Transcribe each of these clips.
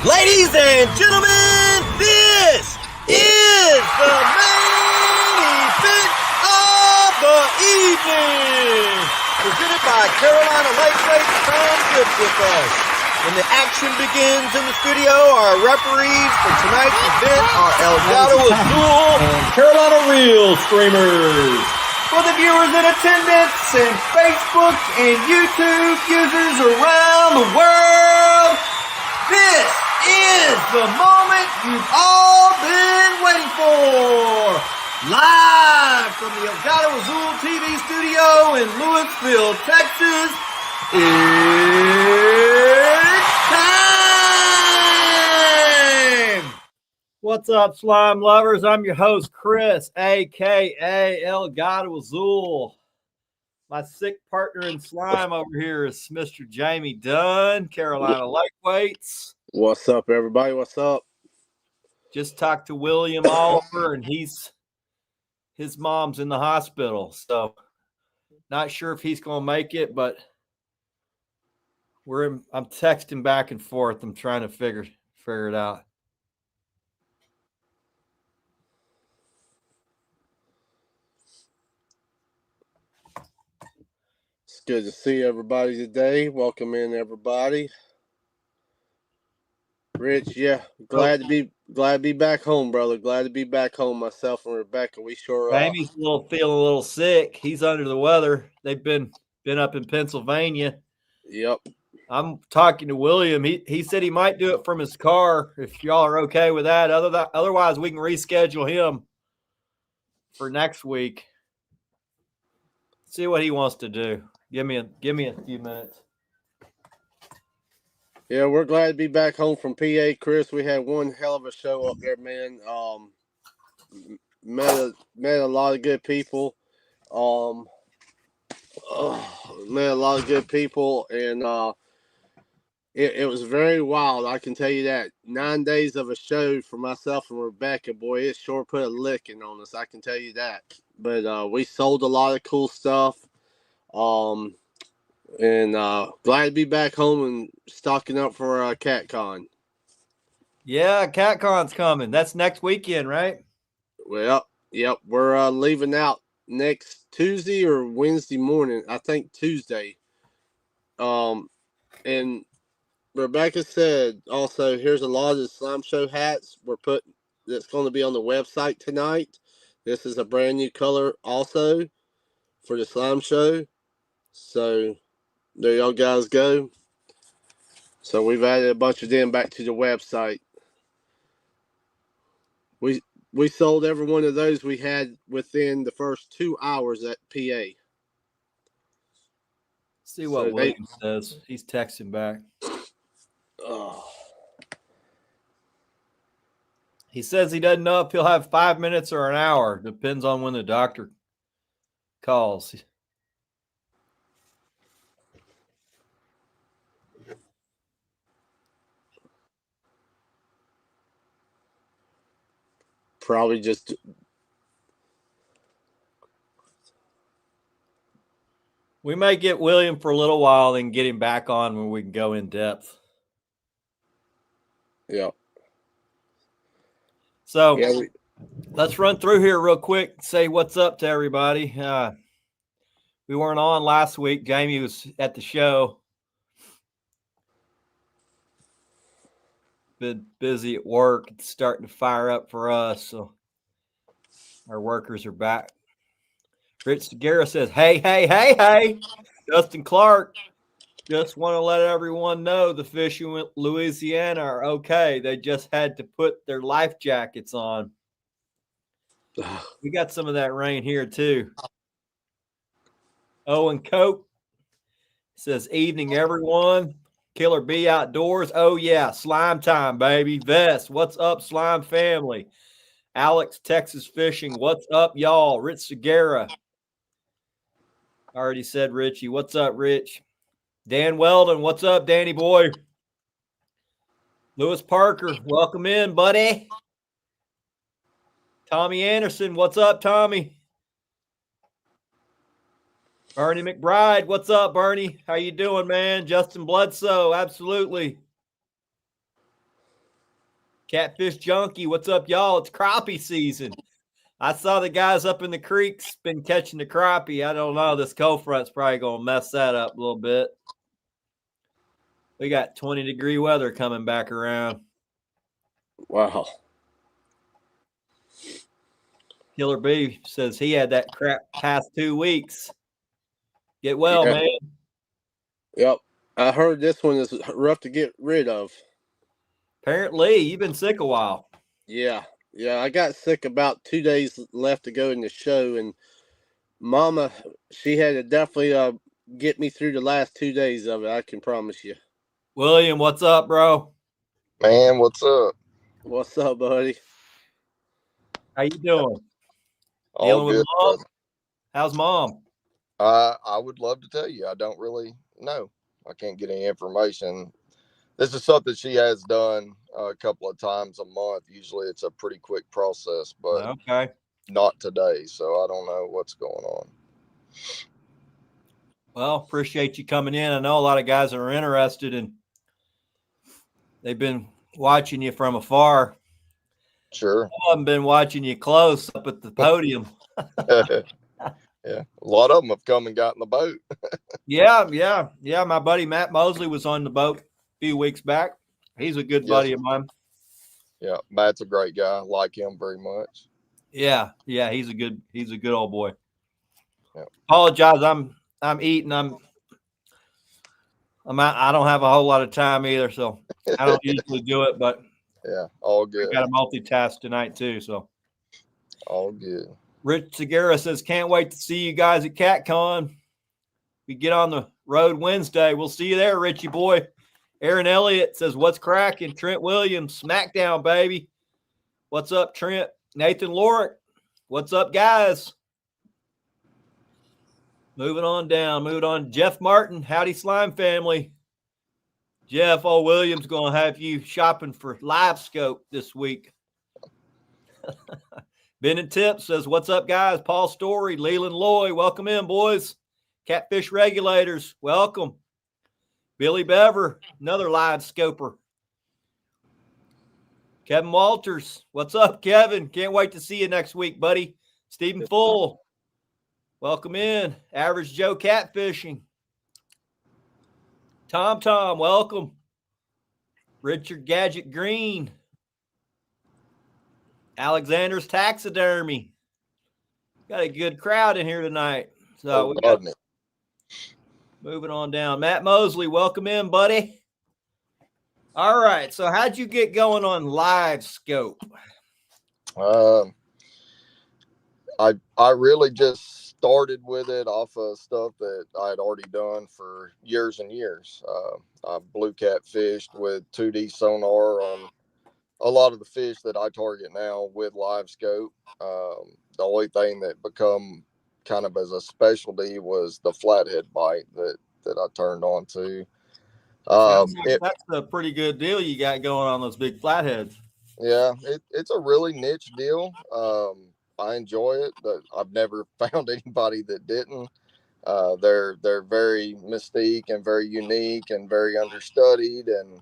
Ladies and gentlemen, this is the main event of the evening. Presented by Carolina Lightweight. Come good with us. When the action begins in the studio, our referees for tonight's event are Elgato Azul and Carolina Real Streamers. For the viewers in attendance and Facebook and YouTube users around the world, this is the moment you've all been waiting for. Live from the Elgato Azul TV studio in Louisville, Texas, it's time! What's up, slime lovers? I'm your host, Chris, a.k.a. Elgato Azul. My sick partner in slime over here is Mr. Jamie Dunn, Carolina Lightweights. What's up, everybody? What's up? Just talked to William Oliver, and his mom's in the hospital, so not sure if he's going to make it, but I'm texting back and forth. I'm trying to figure it out. It's good to see everybody today. Welcome in, everybody. Rich, yeah, glad to be back home, brother. Glad to be back home. Myself and Rebecca, we sure are. Amy's feeling a little sick. He's under the weather. They've been up in Pennsylvania. Yep. I'm talking to William. He said he might do it from his car if y'all are okay with that. Otherwise, we can reschedule him for next week. See what he wants to do. Give me a few minutes. Yeah, we're glad to be back home from PA, Chris. We had one hell of a show up there, man. Met a lot of good people. Met a lot of good people, and it was very wild. I can tell you that. 9 days of a show for myself and Rebecca, boy, it sure put a licking on us. I can tell you that. But we sold a lot of cool stuff. And glad to be back home and stocking up for CatCon. Yeah, CatCon's coming. That's next weekend, right? Well, yep. We're leaving out next Tuesday or Wednesday morning. I think Tuesday. And Rebecca said also, here's a lot of the Slime Show hats that's going to be on the website tonight. This is a brand new color also for the Slime Show. So there y'all guys go. So we've added a bunch of them back to the website. We sold every one of those we had within the first 2 hours at PA. See what William says. He's texting back. Oh. He says he doesn't know if he'll have 5 minutes or an hour. Depends on when the doctor calls. Probably just. We may get William for a little while and get him back on when we can go in depth. Yeah. So let's run through here real quick. Say what's up to everybody. We weren't on last week. Jamie was at the show. Been busy at work. It's starting to fire up for us. So our workers are back. Rich Segura says, hey. Justin Clark, just want to let everyone know the fish in Louisiana are okay. They just had to put their life jackets on. We got some of that rain here too. Owen Cope says, evening, everyone. Killer B Outdoors. Oh, yeah. Slime time, baby. Vest. What's up, slime family? Alex, Texas Fishing. What's up, y'all? Rich Segura. I already said Richie. What's up, Rich? Dan Weldon. What's up, Danny boy? Lewis Parker. Welcome in, buddy. Tommy Anderson. What's up, Tommy? Bernie McBride, what's up, Bernie? How you doing, man? Justin Bledsoe, absolutely. Catfish Junkie, what's up, y'all? It's crappie season. I saw the guys up in the creeks been catching the crappie. I don't know. This cold front's probably going to mess that up a little bit. We got 20-degree weather coming back around. Wow. Killer B says he had that crap past 2 weeks. Get well, man. Yep. I heard this one is rough to get rid of. Apparently, you've been sick a while. Yeah. Yeah. I got sick about 2 days left to go in the show, and Mama, she had to definitely get me through the last 2 days of it. I can promise you. William, what's up, bro? Man, what's up? What's up, buddy? How you doing? All Dealing with good, mom? brother. How's mom? I would love to tell you. I don't really know. I can't get any information. This is something she has done a couple of times a month. Usually it's a pretty quick process, but Okay. not today. So I don't know what's going on. Well, appreciate you coming in. I know a lot of guys are interested, and they've been watching you from afar. Sure. I haven't been watching you close up at the podium. Yeah. A lot of them have come and got in the boat. Yeah. My buddy Matt Mosley was on the boat a few weeks back. He's a good buddy of mine. Yeah. Matt's a great guy. I like him very much. Yeah. He's a good old boy. Yeah. Apologize. I'm eating. I don't have a whole lot of time either, so I don't usually do it, but yeah, all good. I got to multitask tonight too, so all good. Rich Segura says, can't wait to see you guys at CatCon. We get on the road Wednesday. We'll see you there, Richie boy. Aaron Elliott says, what's cracking? Trent Williams, Smackdown, baby. What's up, Trent? Nathan Lorick, what's up, guys? Moving on. Jeff Martin, howdy, Slime family. Jeff O. Williams going to have you shopping for Live Scope this week. Bennett Tip says, what's up, guys? Paul Story, Leland Loy, welcome in, boys. Catfish Regulators, welcome. Billy Bever, another live scoper. Kevin Walters, what's up, Kevin? Can't wait to see you next week, buddy. Stephen Full, welcome in. Average Joe Catfishing. Tom, welcome. Richard Gadget Green. Alexander's Taxidermy. Got a good crowd in here tonight. So we got moving on down. Matt Mosley, welcome in, buddy. All right. So how'd you get going on Live Scope? I really just started with it off of stuff that I had already done for years and years. I blue catfished with 2D sonar on a lot of the fish that I target now with Live Scope. The only thing that become kind of as a specialty was the flathead bite that I turned on to. That's a pretty good deal you got going on those big flatheads. Yeah, it's a really niche deal. I enjoy it, but I've never found anybody that didn't. They're very mystique and very unique and very understudied, and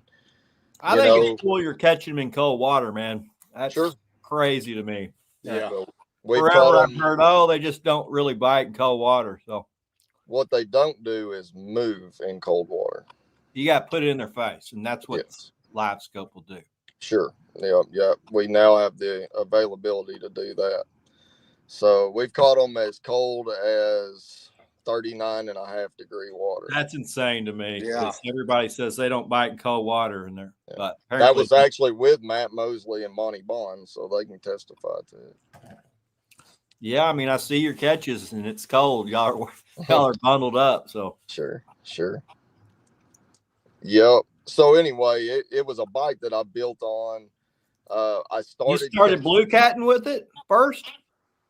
I think it's cool you're catching them in cold water, man. That's crazy to me. Yeah. So forever I've heard, they just don't really bite in cold water. So what they don't do is move in cold water. You got to put it in their face, and that's what Live Scope will do. Sure. Yeah. We now have the availability to do that. So we've caught them as cold as 39.5-degree water. That's insane to me. Yeah. Everybody says they don't bite in cold water in there. Yeah. But that was actually with Matt Mosley and Monty Bond, so they can testify to it. Yeah, I mean, I see your catches, and it's cold. Y'all are bundled up. So Sure. Yep. So anyway, it was a bite that I built on. I started. You started blue catting with it first?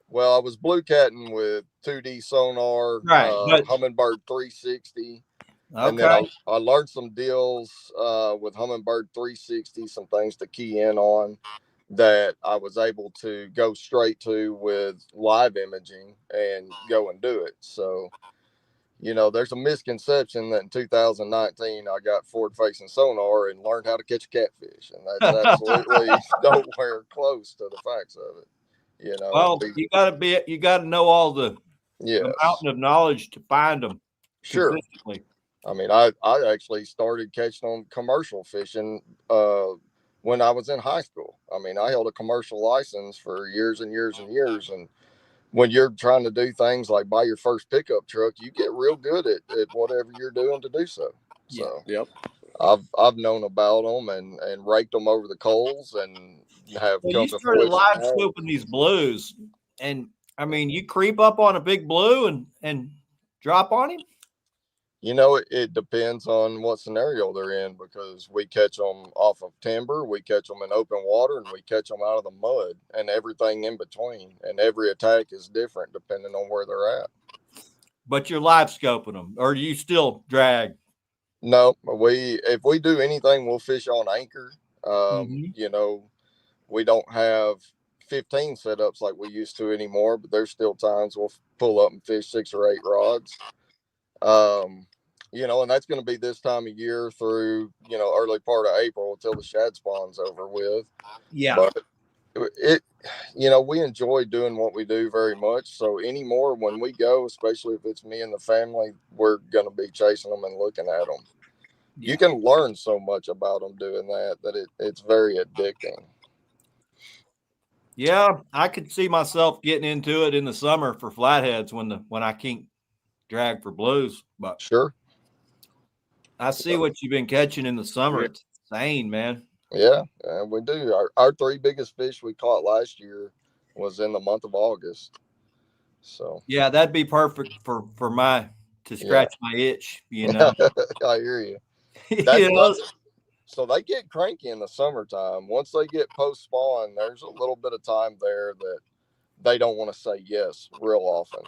Well, I was blue catting with 2D sonar, right? Humminbird 360, okay. And then I learned some deals with Humminbird 360, some things to key in on that I was able to go straight to with live imaging and go and do it. So you know, there's a misconception that in 2019 I got forward facing sonar and learned how to catch a catfish, and that's absolutely nowhere close to the facts of it. You know, Well, you got to know all the yes, mountain of knowledge to find them sure. consistently. I mean, I actually started catching on commercial fishing when I was in high school. I mean, I held a commercial license for years and years and years, and when you're trying to do things like buy your first pickup truck, you get real good at whatever you're doing to do so. Yeah. So Yep. I've known about them and raked them over the coals and have Well, come you to started fruition. live scoping these blues, and I mean, you creep up on a big blue and drop on him. You know, it depends on what scenario they're in, because we catch them off of timber, we catch them in open water, and we catch them out of the mud and everything in between. And every attack is different depending on where they're at. But you're live scoping them, or do you still drag? No, if we do anything, we'll fish on anchor. Mm-hmm. You know, we don't have 15 setups like we used to anymore, but there's still times we'll pull up and fish 6 or 8 rods. You know, and that's going to be this time of year through, you know, early part of April until the shad spawn's over with. Yeah. But it, you know, we enjoy doing what we do very much. So anymore, when we go, especially if it's me and the family, we're going to be chasing them and looking at them. Yeah. You can learn so much about them doing that it's very addicting. Yeah, I could see myself getting into it in the summer for flatheads when I can't drag for blues. But Sure. I see what you've been catching in the summer. Yeah. It's insane, man. Yeah, we do. Our 3 biggest fish we caught last year was in the month of August. So Yeah, that'd be perfect for my to scratch my itch. You know. I hear you. You know? So they get cranky in the summertime. Once they get post spawn, there's a little bit of time there that they don't want to say yes real often.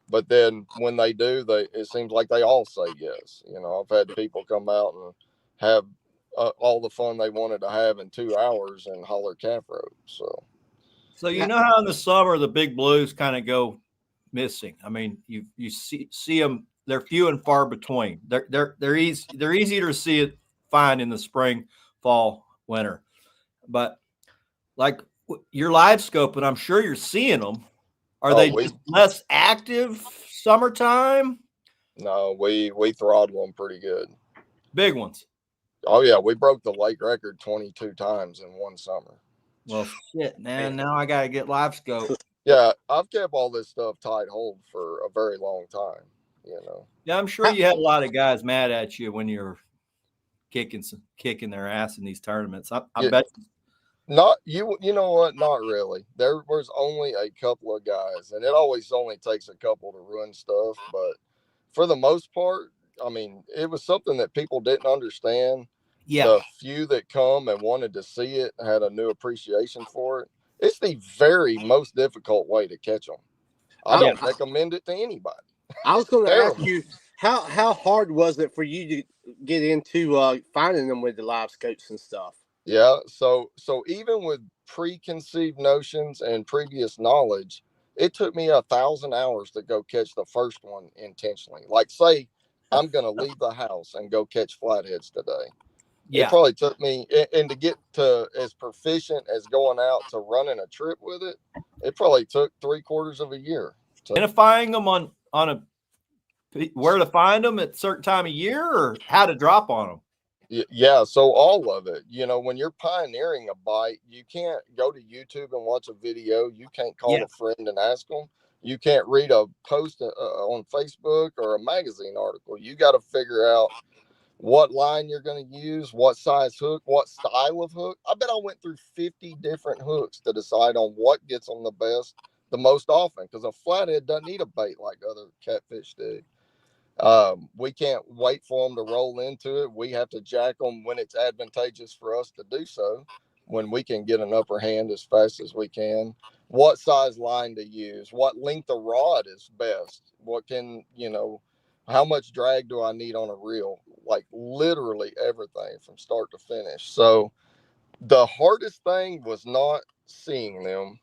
But then when they do, it seems like they all say yes. You know, I've had people come out and have all the fun they wanted to have in 2 hours and holler calf rope. So you know how in the summer the big blues kind of go missing. I mean, you see them; they're few and far between. They're easier to find in the spring, fall, winter. But like you're live scoping, I'm sure you're seeing them. Are they just less active summertime? No, we throttle them pretty good. Big ones. Oh yeah, we broke the lake record 22 times in one summer. Well, shit, man. Now I gotta get live scope. Yeah, I've kept all this stuff tight hold for a very long time. You know. Yeah, I'm sure you had a lot of guys mad at you when you're kicking their ass in these tournaments. I bet. Not you. You know what? Not really. There was only a couple of guys, and it always only takes a couple to ruin stuff. But for the most part, I mean, it was something that people didn't understand. Yeah. The few that come and wanted to see it had a new appreciation for it. It's the very most difficult way to catch them. I don't recommend it to anybody. I was going to ask you, how hard was it for you to get into finding them with the live scopes and stuff? Yeah, so even with preconceived notions and previous knowledge, it took me 1,000 hours to go catch the first one intentionally. Like, say, I'm going to leave the house and go catch flatheads today. Yeah. It probably took me, and to get to as proficient as going out to running a trip with it, it probably took 3/4 of a year. Identifying them on where to find them at a certain time of year, or how to drop on them. Yeah, so all of it. You know, when you're pioneering a bite, you can't go to YouTube and watch a video. You can't call a friend and ask them. You can't read a post on Facebook or a magazine article. You got to figure out what line you're going to use, what size hook, what style of hook. I bet I went through 50 different hooks to decide on what gets them the most often, because a flathead doesn't need a bait like other catfish do. We can't wait for them to roll into it. We have to jack them when it's advantageous for us to do so, when we can get an upper hand as fast as we can. What size line to use, what length of rod is best, what can, you know, how much drag do I need on a reel? Like literally everything from start to finish. So the hardest thing was not seeing them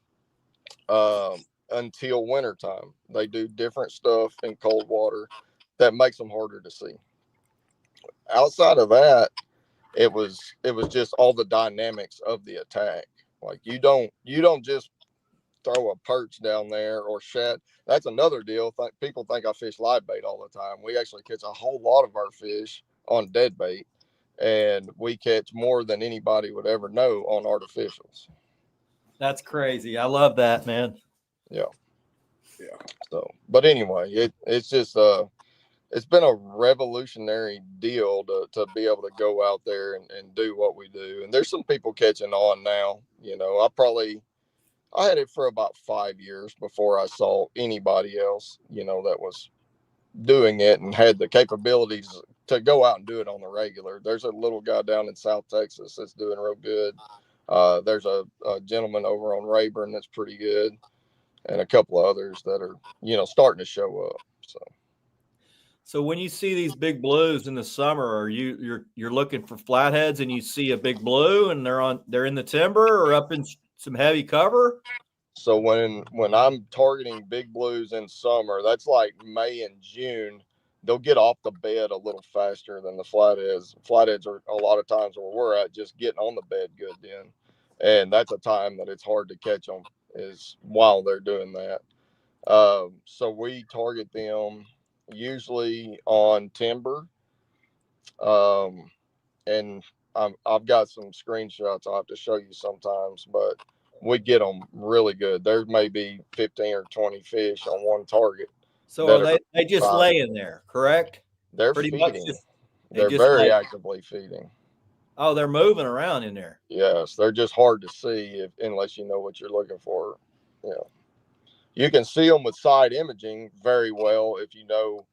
until wintertime. They do different stuff in cold water. that makes them harder to see. Outside of that, it was just all the dynamics of the attack. Like you don't just throw a perch down there or shat. That's another deal. People think I fish live bait all the time. We actually catch a whole lot of our fish on dead bait, and we catch more than anybody would ever know on artificials. That's crazy. I love that, man. Yeah. So, but anyway, it's just it's been a revolutionary deal to be able to go out there and do what we do. And there's some people catching on now. You know, I had it for about 5 years before I saw anybody else, you know, that was doing it and had the capabilities to go out and do it on the regular. There's a little guy down in South Texas that's doing real good. There's a gentleman over on Rayburn that's pretty good, and a couple of others that are, you know, starting to show up. So when you see these big blues in the summer, are you're looking for flatheads and you see a big blue and they're in the timber or up in some heavy cover? So when I'm targeting big blues in summer, that's like May and June, they'll get off the bed a little faster than the flatheads. Flatheads are a lot of times where we're at just getting on the bed good then. And that's a time that it's hard to catch them is while they're doing that. So we target them usually on timber. And I've got some screenshots I'll have to show you sometimes, but we get them really good. There may be 15 or 20 fish on one target. So are they just laying there, correct? They're pretty feeding. Much they're very actively feeding. Oh, they're moving around in there. Yes, they're just hard to see unless you know what you're looking for. You know, you can see them with side imaging very well if you know.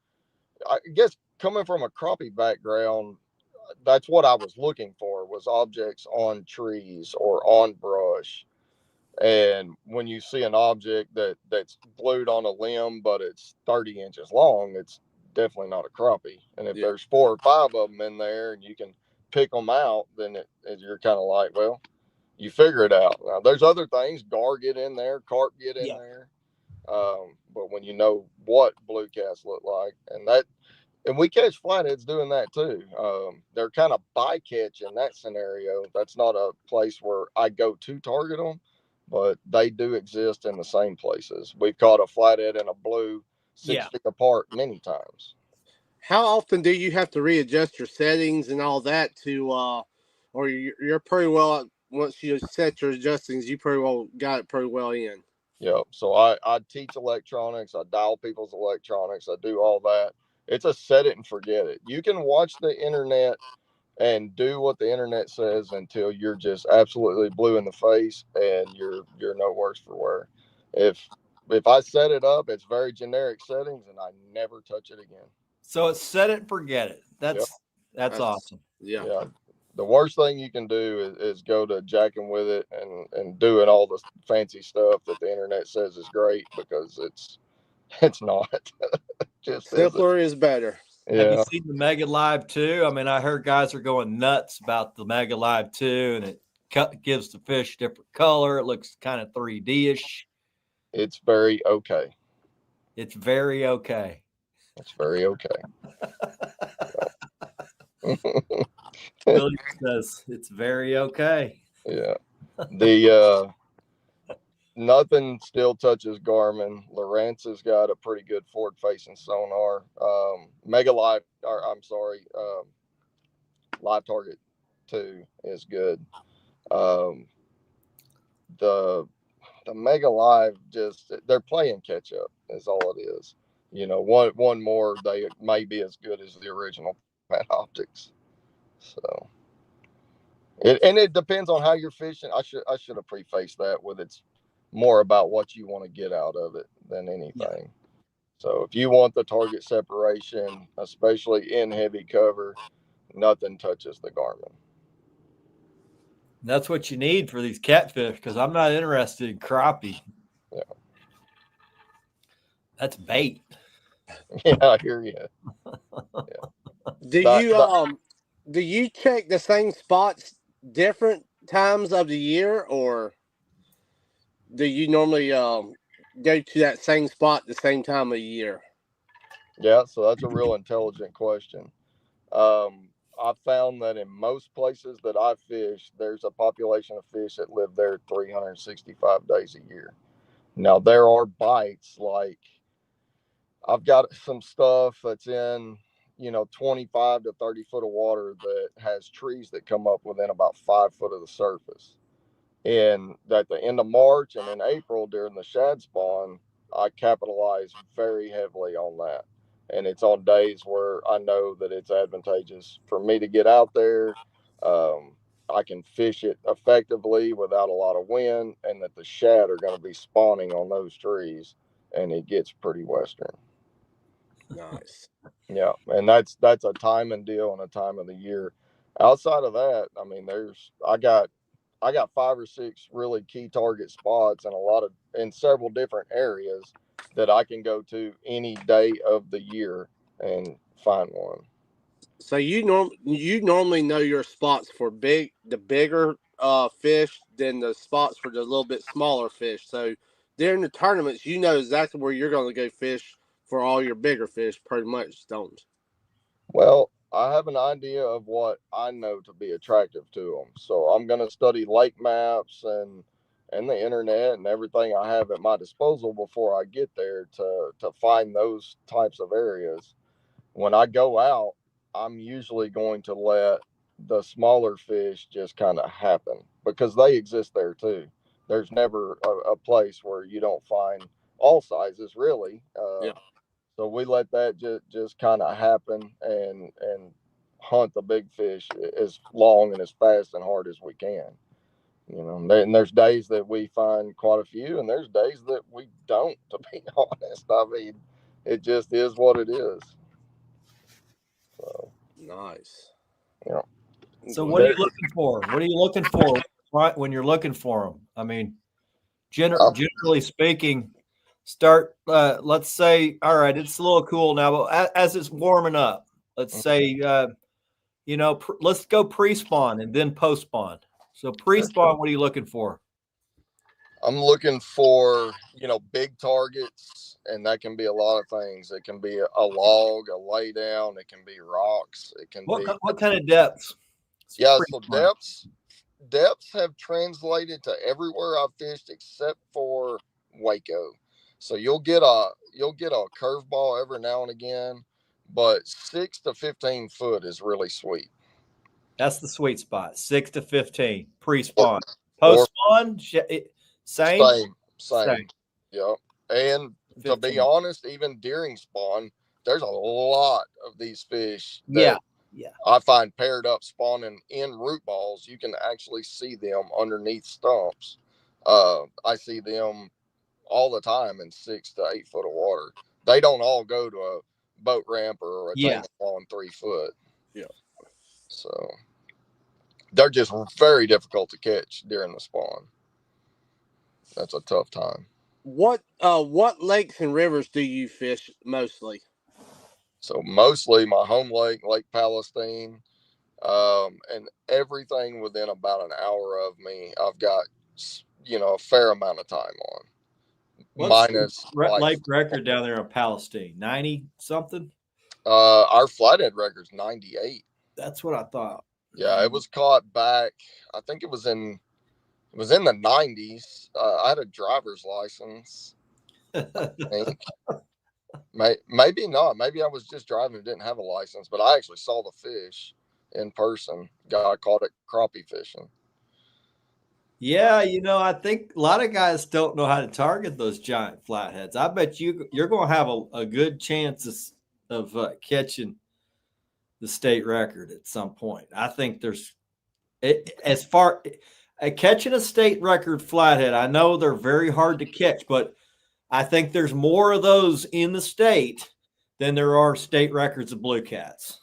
I guess coming from a crappie background, that's what I was looking for was objects on trees or on brush. And when you see an object that's glued on a limb, but it's 30 inches long, it's definitely not a crappie. And if there's 4 or 5 of them in there and you can pick them out, then you're kind of like, well, you figure it out. Now, there's other things, gar get in there, carp get in there. But when you know what blue casts look like, and we catch flatheads doing that too. They're kind of bycatch in that scenario. That's not a place where I go to target them, but they do exist in the same places. We've caught a flathead and a blue 6 feet apart many times. How often do you have to readjust your settings and all that to, or you're pretty well, once you set your adjustings, you pretty well got it pretty well in? Yeah. So I teach electronics. I dial people's electronics. I do all that. It's a set it and forget it. You can watch the internet and do what the internet says until you're just absolutely blue in the face and you're no worse for wear. If I set it up, it's very generic settings and I never touch it again. So it's set it and forget it. That's awesome. Yeah. The worst thing you can do is go to jacking with it and doing all the fancy stuff that the internet says is great, because it's not. Just simpler is better. Yeah. Have you seen the Mega Live 2? I mean, I heard guys are going nuts about the Mega Live 2, and it gives the fish different color. It looks kind of 3D-ish. It's very okay. It's very okay. It's very okay. William says it's very okay. Yeah. The nothing still touches Garmin. Lowrance has got a pretty good forward-facing sonar. Mega Live, Live Target 2 is good. The Mega Live, just they're playing catch up is all it is. You know, one more, they may be as good as the original Optics. So it depends on how you're fishing. I should have prefaced that with it's more about what you want to get out of it than anything. Yeah. So if you want the target separation, especially in heavy cover, nothing touches the Garmin. That's what you need for these catfish, because I'm not interested in crappie. Yeah. That's bait. Yeah, I hear you. Yeah. Do you check the same spots different times of the year, or do you normally go to that same spot the same time of year? Yeah, so that's a real intelligent question. I found that in most places that I fish, there's a population of fish that live there 365 days a year. Now, there are bites like I've got some stuff that's in, 25 to 30 foot of water that has trees that come up within about 5 foot of the surface. And at the end of March and in April during the shad spawn, I capitalize very heavily on that. And it's on days where I know that it's advantageous for me to get out there. I can fish it effectively without a lot of wind, and that the shad are going to be spawning on those trees, and it gets pretty western. Nice. Yeah, and that's a timing deal and a time of the year. Outside of that, I mean, I got 5 or 6 really key target spots and in several different areas that I can go to any day of the year and find one. So you normally know your spots for the bigger fish than the spots for the little bit smaller fish. So during the tournaments, you know exactly where you're going to go fish for all your bigger fish, pretty much, don't you? Well, I have an idea of what I know to be attractive to them, so I'm going to study lake maps and the internet and everything I have at my disposal before I get there to find those types of areas. When I go out, I'm usually going to let the smaller fish just kind of happen because they exist there too. There's never a place where you don't find all sizes, really. Yeah. So we let that just kind of happen and hunt the big fish as long and as fast and hard as we can. And there's days that we find quite a few, and there's days that we don't. To be honest, I mean, it just is what it is. So Nice. yeah. So what are you looking for? What are you looking for when you're looking for them? I mean, generally speaking, start, let's say, all right, it's a little cool now, but as it's warming up, let's say, let's go pre-spawn and then post-spawn. So pre-spawn, what are you looking for? I'm looking for, big targets, and that can be a lot of things. It can be a log, a lay down. It can be rocks. It can be what kind of depths? Yeah. So depths have translated to everywhere I've fished except for Waco. So you'll get a curveball every now and again, but 6 to 15 foot is really sweet. That's the sweet spot. 6 to 15 pre-spawn. Post-spawn, same. Yep. And 15. To be honest, even during spawn, there's a lot of these fish that I find paired up spawning in root balls. You can actually see them underneath stumps. I see them all the time in 6 to 8 foot of water. They don't all go to a boat ramp or a tank on 3 foot. Yeah. So they're just very difficult to catch during the spawn. That's a tough time. What lakes and rivers do you fish mostly? So mostly my home lake, Lake Palestine, and everything within about an hour of me, I've got, a fair amount of time on. What's minus lake record down there in Palestine? 90 something? Our flathead record's 98. That's what I thought. Yeah, it was caught back. I think it was in the 90s. I had a driver's license. I think. Maybe not. Maybe I was just driving and didn't have a license, but I actually saw the fish in person. Guy caught it crappie fishing. Yeah, I think a lot of guys don't know how to target those giant flatheads. I bet you're going to have a good chance of catching the state record at some point. I think as far catching a state record flathead, I know they're very hard to catch, but I think there's more of those in the state than there are state records of blue cats.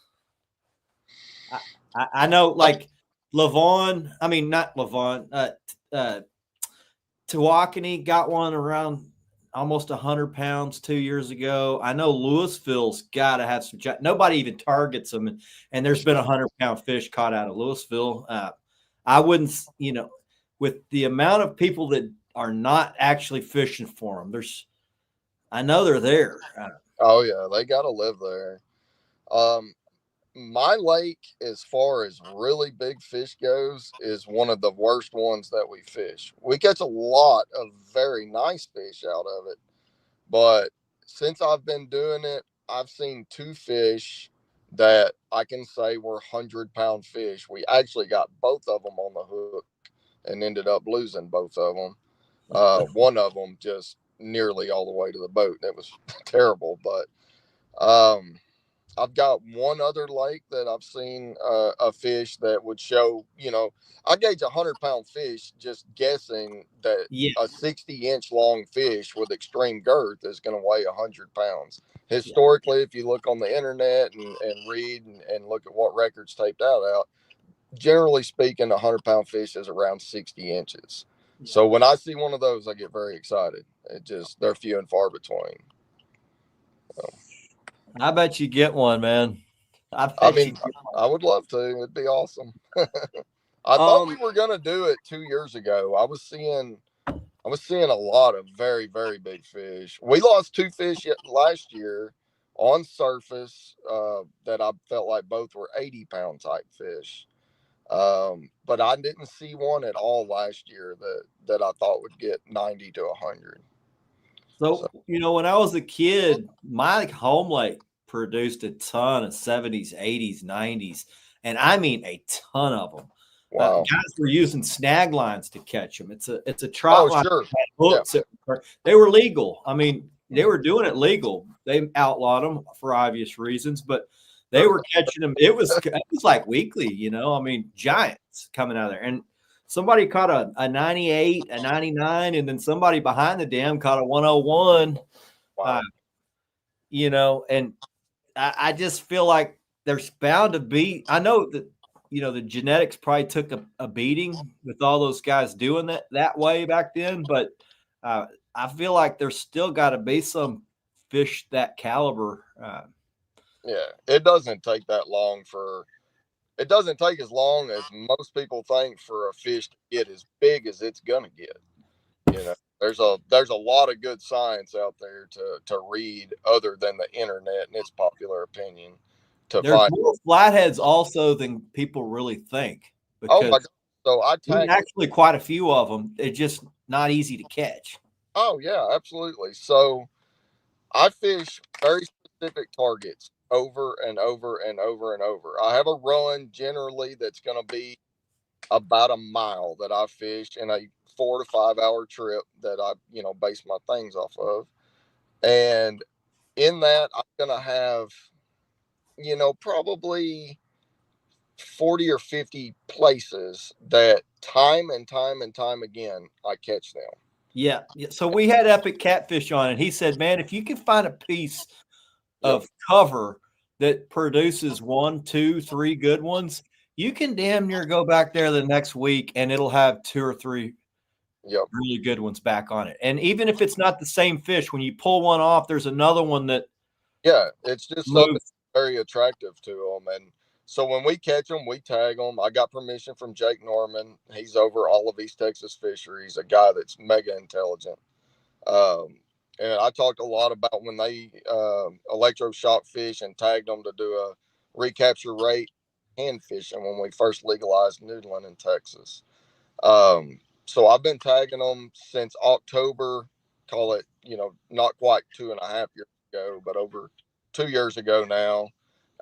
I know, like Levon, I mean, not Levon, Tawakoni got one around almost 100 pounds 2 years ago. I know Louisville's got to have some, nobody even targets them. And there's been 100-pound fish caught out of Louisville. I wouldn't, with the amount of people that are not actually fishing for them, I know they're there. Oh yeah, they gotta live there. My lake, as far as really big fish goes, is one of the worst ones that we fish. We catch a lot of very nice fish out of it, but since I've been doing it, I've seen two fish that I can say were 100-pound fish. We actually got both of them on the hook and ended up losing both of them. One of them just nearly all the way to the boat. It was terrible, but I've got one other lake that I've seen a fish that would show, I gauge 100-pound fish just guessing that Yeah. a 60-inch long fish with extreme girth is going to weigh 100 pounds. Historically, if you look on the internet and read and look at what records taped out, generally speaking, a 100-pound fish is around 60 inches. So when I see one of those, I get very excited. They're few and far between. So. I bet you get one, man. I mean, I would love to. It'd be awesome. I thought we were gonna do it 2 years ago. I was seeing a lot of very, very big fish. We lost two fish last year on surface that I felt like both were 80-pound type fish. But I didn't see one at all last year that I thought would get 90 to 100. So, when I was a kid, my home lake produced a ton of 70s, 80s, 90s, and I mean a ton of them. Wow. Guys were using snag lines to catch them. It's a trot line. Sure. Hooks. Yeah. They were legal. I mean, they were doing it legal. They outlawed them for obvious reasons, but they were catching them. It was like weekly, I mean, giants coming out of there. And somebody caught a 98, a 99, and then somebody behind the dam caught a 101. Wow. And I just feel like there's bound to be. I know that the genetics probably took a beating with all those guys doing that way back then, but I feel like there's still got to be some fish that caliber. Yeah, it doesn't take that long it doesn't take as long as most people think for a fish to get as big as it's gonna get. There's a lot of good science out there to read other than the internet and its popular opinion. There's more flatheads also than people really think. Oh my God! So I tagged actually quite a few of them. They're just not easy to catch. Oh yeah, absolutely. So I fish very specific targets over and over and over and over. I have a run generally that's going to be about a mile that I fish in a 4 to 5 hour trip that I, base my things off of. And in that, I'm going to have, probably 40 or 50 places that time and time and time again, I catch them. Yeah. So we had Epic Catfish on, and he said, man, if you can find a piece of cover that produces 1, 2, 3 good ones, you can damn near go back there the next week and it'll have 2 or 3 really good ones back on it. And even if it's not the same fish, when you pull one off, there's another one that it's just something very attractive to them. And so when we catch them, we tag them. I got permission from Jake Norman. He's over all of East Texas fisheries, a guy that's mega intelligent. And I talked a lot about when they electroshock fish and tagged them to do a recapture rate hand fishing when we first legalized noodling in Texas. So I've been tagging them since October, call it, not quite 2.5 years ago, but over 2 years ago now.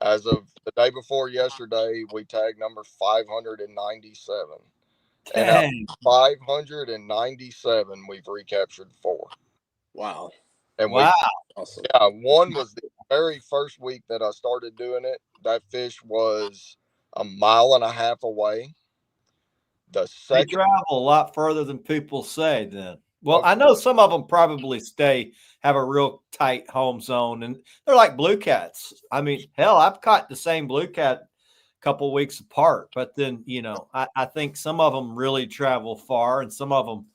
As of the day before yesterday, we tagged number 597. Dang. And out of 597, we've recaptured 4. Wow. And awesome. Yeah, one was the very first week that I started doing it. That fish was 1.5 miles away. The second, they travel a lot further than people say then. Well, I know some of them probably have a real tight home zone, and they're like blue cats. I mean, hell, I've caught the same blue cat a couple of weeks apart, but then, I think some of them really travel far and some of them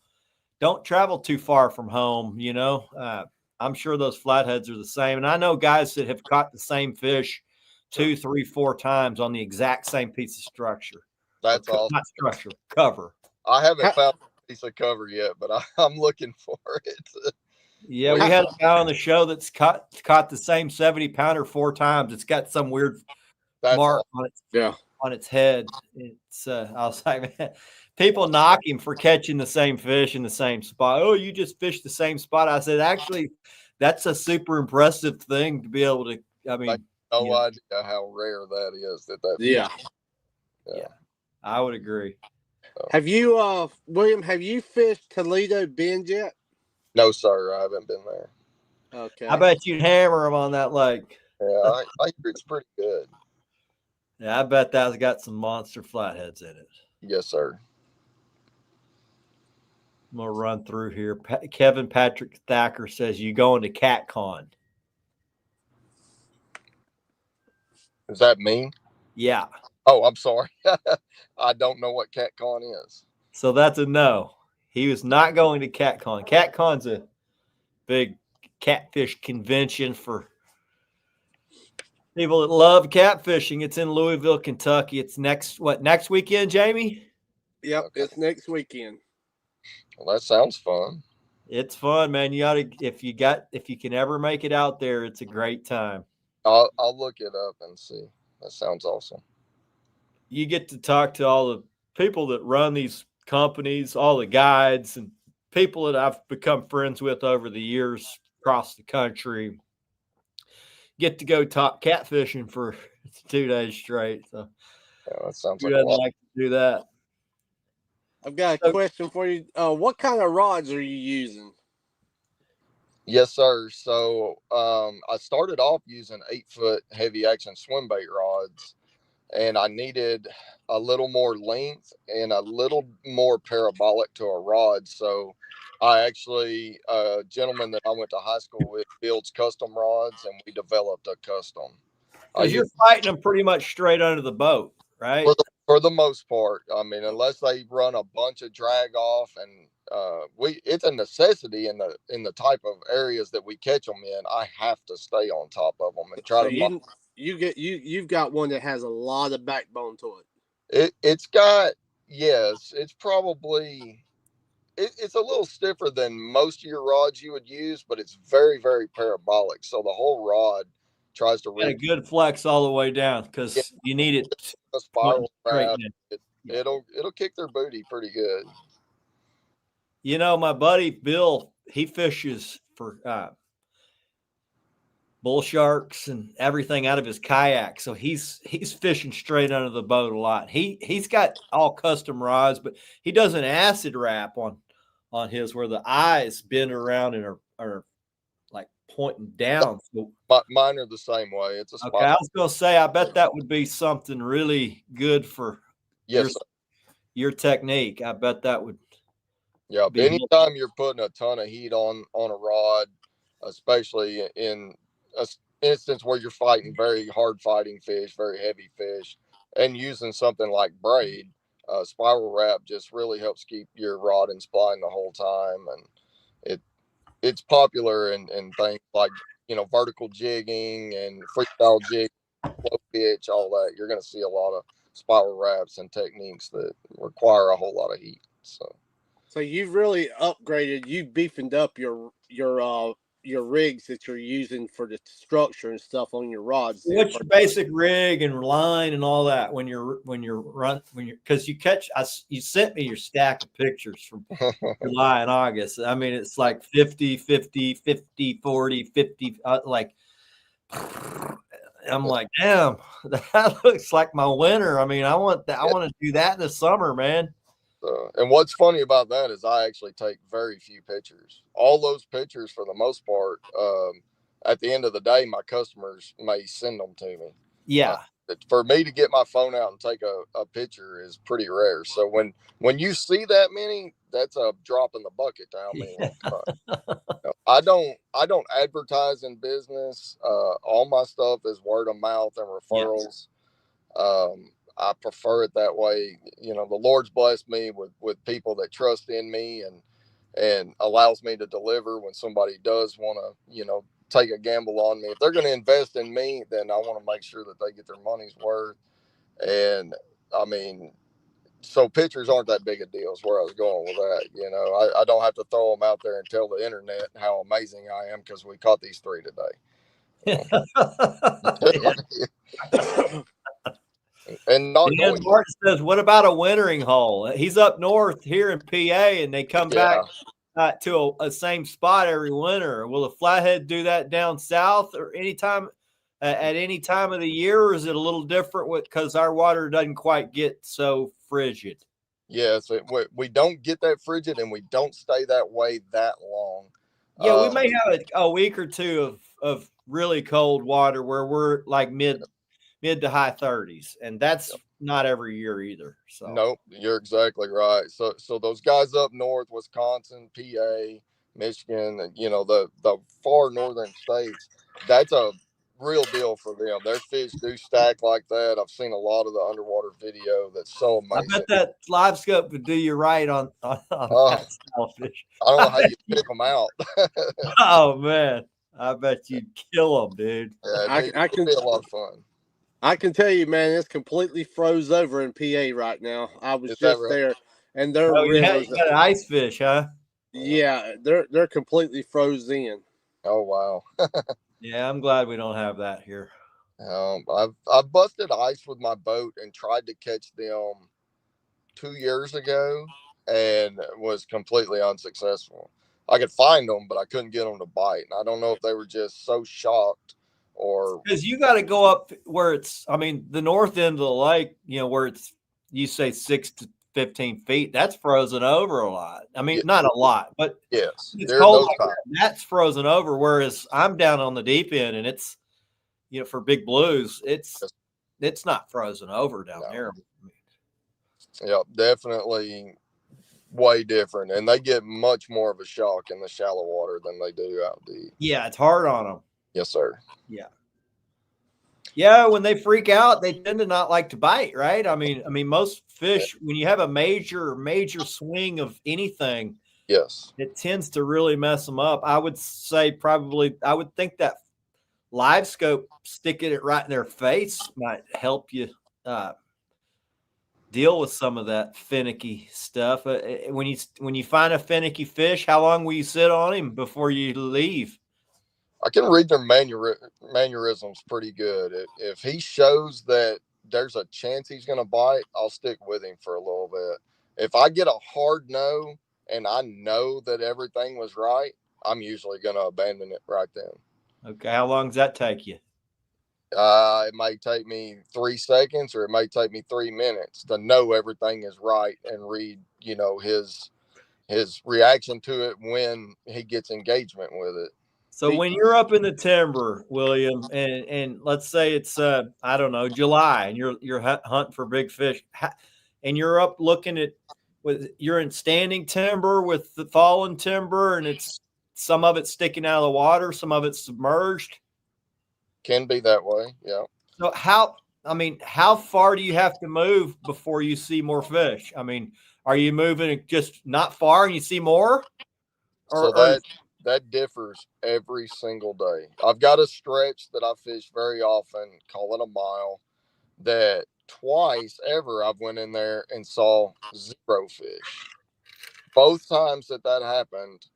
don't travel too far from home. I'm sure those flatheads are the same. And I know guys that have caught the same fish 2, 3, 4 times on the exact same piece of structure. That's awesome. Not structure, cover. I haven't found a piece of cover yet, but I'm looking for it. Yeah, we had a guy on the show that's caught the same 70-pounder 4 times. It's got some weird mark awesome. on its head. It's I was like, man, people knock him for catching the same fish in the same spot. Oh, you just fished the same spot. I said, actually, that's a super impressive thing to be able to. I mean, no idea how rare that is. Yeah. I would agree. Have you, William? Have you fished Toledo Bend yet? No, sir, I haven't been there. Okay. I bet you'd hammer him on that lake. Yeah, I hear it's pretty good. Yeah, I bet that's got some monster flatheads in it. Yes, sir. I'm gonna run through here. Kevin Patrick Thacker says you going to CatCon. Is that me? Yeah. Oh, I'm sorry. I don't know what CatCon is. So that's a no. He was not going to CatCon. CatCon's a big catfish convention for people that love catfishing. It's in Louisville, Kentucky. It's next weekend, Jamie? Yep, Okay. It's next weekend. Well, that sounds fun. It's fun, man. You ought to if you can ever make it out there, it's a great time. I'll look it up and see. That sounds awesome. You get to talk to all the people that run these companies, all the guides and people that I've become friends with over the years across the country. Get to go talk catfishing for 2 days straight. So Yeah, that sounds who like a doesn't lot. like to do that? I've got a question for you. What kind of rods are you using? Yes, sir. So I started off using 8-foot heavy action swim bait rods, and I needed a little more length and a little more parabolic to a rod. So I actually, a gentleman that I went to high school with builds custom rods, and we developed a custom. Because you're fighting them pretty much straight under the boat, right? For the most part. I mean, unless they run a bunch of drag off, and it's a necessity in the type of areas that we catch them in. I have to stay on top of them and try to. You've got one that has a lot of backbone to it. It's got, yes, it's probably it's a little stiffer than most of your rods you would use, but it's very, very parabolic. So the whole rod tries to get a good flex all the way down because you need it. A spiral wrap. Yeah. It'll kick their booty pretty good. You know, my buddy Bill, he fishes for bull sharks and everything out of his kayak. So he's fishing straight under the boat a lot. He's got all custom rods, but he does an acid wrap on his where the eyes bend around and are like pointing down. So mine are the same way. It's a okay. I was gonna say, I bet that would be something really good for your technique. I bet that would. Yeah, anytime you're putting a ton of heat on a rod, especially in an instance where you're fighting very hard fighting fish, very heavy fish, and using something like braid, spiral wrap just really helps keep your rod in spline the whole time. And it's popular in things like, vertical jigging and freestyle jig, flow pitch, all that. You're going to see a lot of spiral wraps and techniques that require a whole lot of heat. So you've really upgraded. You've beefed up your rigs that you're using for the structure and stuff on your rods. What's your basic rig and line and all that because you sent me your stack of pictures from July and August. I mean, it's like 50, 50, 50, 40, 50, like I'm like, damn, that looks like my winter. I mean, I want to do that in the summer, man. And what's funny about that is I actually take very few pictures. All those pictures, for the most part, at the end of the day, my customers may send them to me. Yeah. For me to get my phone out and take a picture is pretty rare. So when you see that many, that's a drop in the bucket to how many. Yeah. I don't advertise in business. All my stuff is word of mouth and referrals. Yes. I prefer it that way. The Lord's blessed me with people that trust in me and allows me to deliver when somebody does want to, take a gamble on me. If they're going to invest in me, then I want to make sure that they get their money's worth. And I mean, so pictures aren't that big a deal is where I was going with that. You know, I don't have to throw them out there and tell the internet how amazing I am because we caught these 3 today. Yeah. And not Dan noisy. Martin says, "What about a wintering hole?" He's up north here in PA, and they come back to a same spot every winter. Will a flathead do that down south or anytime at any time of the year, or is it a little different because our water doesn't quite get so frigid? Yes, we don't get that frigid, and we don't stay that way that long. Yeah, we may have a week or two of really cold water where we're like mid to high 30s, and that's not every year either. So nope, you're exactly right. So those guys up north, Wisconsin, PA, Michigan, you know, the far northern states, that's a real deal for them. Their fish do stack like that. I've seen a lot of the underwater video. That's so amazing. I bet that live scope would do you right on that style fish. I don't know how you pick them out. Oh man, I bet you'd kill them, dude. Yeah, it can be a lot of fun. I can tell you, man, it's completely froze over in PA right now. I was just there, and their rivers. You got an ice fish, huh? Yeah, they're completely frozen in. Oh wow. Yeah, I'm glad we don't have that here. I've busted ice with my boat and tried to catch them 2 years ago and was completely unsuccessful. I could find them, but I couldn't get them to bite. And I don't know if they were just so shocked or because you got to go up where it's. I mean, the north end of the lake, you know, where it's you say 6 to 15 feet. That's frozen over a lot. I mean, not a lot, but yes, it's cold. That's frozen over. Whereas I'm down on the deep end, and it's for big blues, it's not frozen over down there. Yeah, definitely way different, and they get much more of a shock in the shallow water than they do out deep. Yeah, it's hard on them. Yes, sir. Yeah, when they freak out, they tend to not like to bite, right? I mean, most fish, when you have a major swing of anything, yes, it tends to really mess them up. I would say I would think that live scope sticking it right in their face might help you deal with some of that finicky stuff. When you find a finicky fish, how long will you sit on him before you leave? I can read their mannerisms pretty good. If he shows that there's a chance he's going to bite, I'll stick with him for a little bit. If I get a hard no and I know that everything was right, I'm usually going to abandon it right then. Okay. How long does that take you? It may take me 3 seconds or it may take me 3 minutes to know everything is right and read, his reaction to it when he gets engagement with it. So when you're up in the timber, William, and let's say it's I don't know, July, and you're hunting for big fish, and you're up looking at you're in standing timber with the fallen timber, and it's some of it sticking out of the water, some of it submerged. Can be that way, yeah. So how far do you have to move before you see more fish? I mean, are you moving just not far and you see more? That differs every single day. I've got a stretch that I fish very often, call it a mile, that twice ever I've went in there and saw 0 fish. Both times that happened,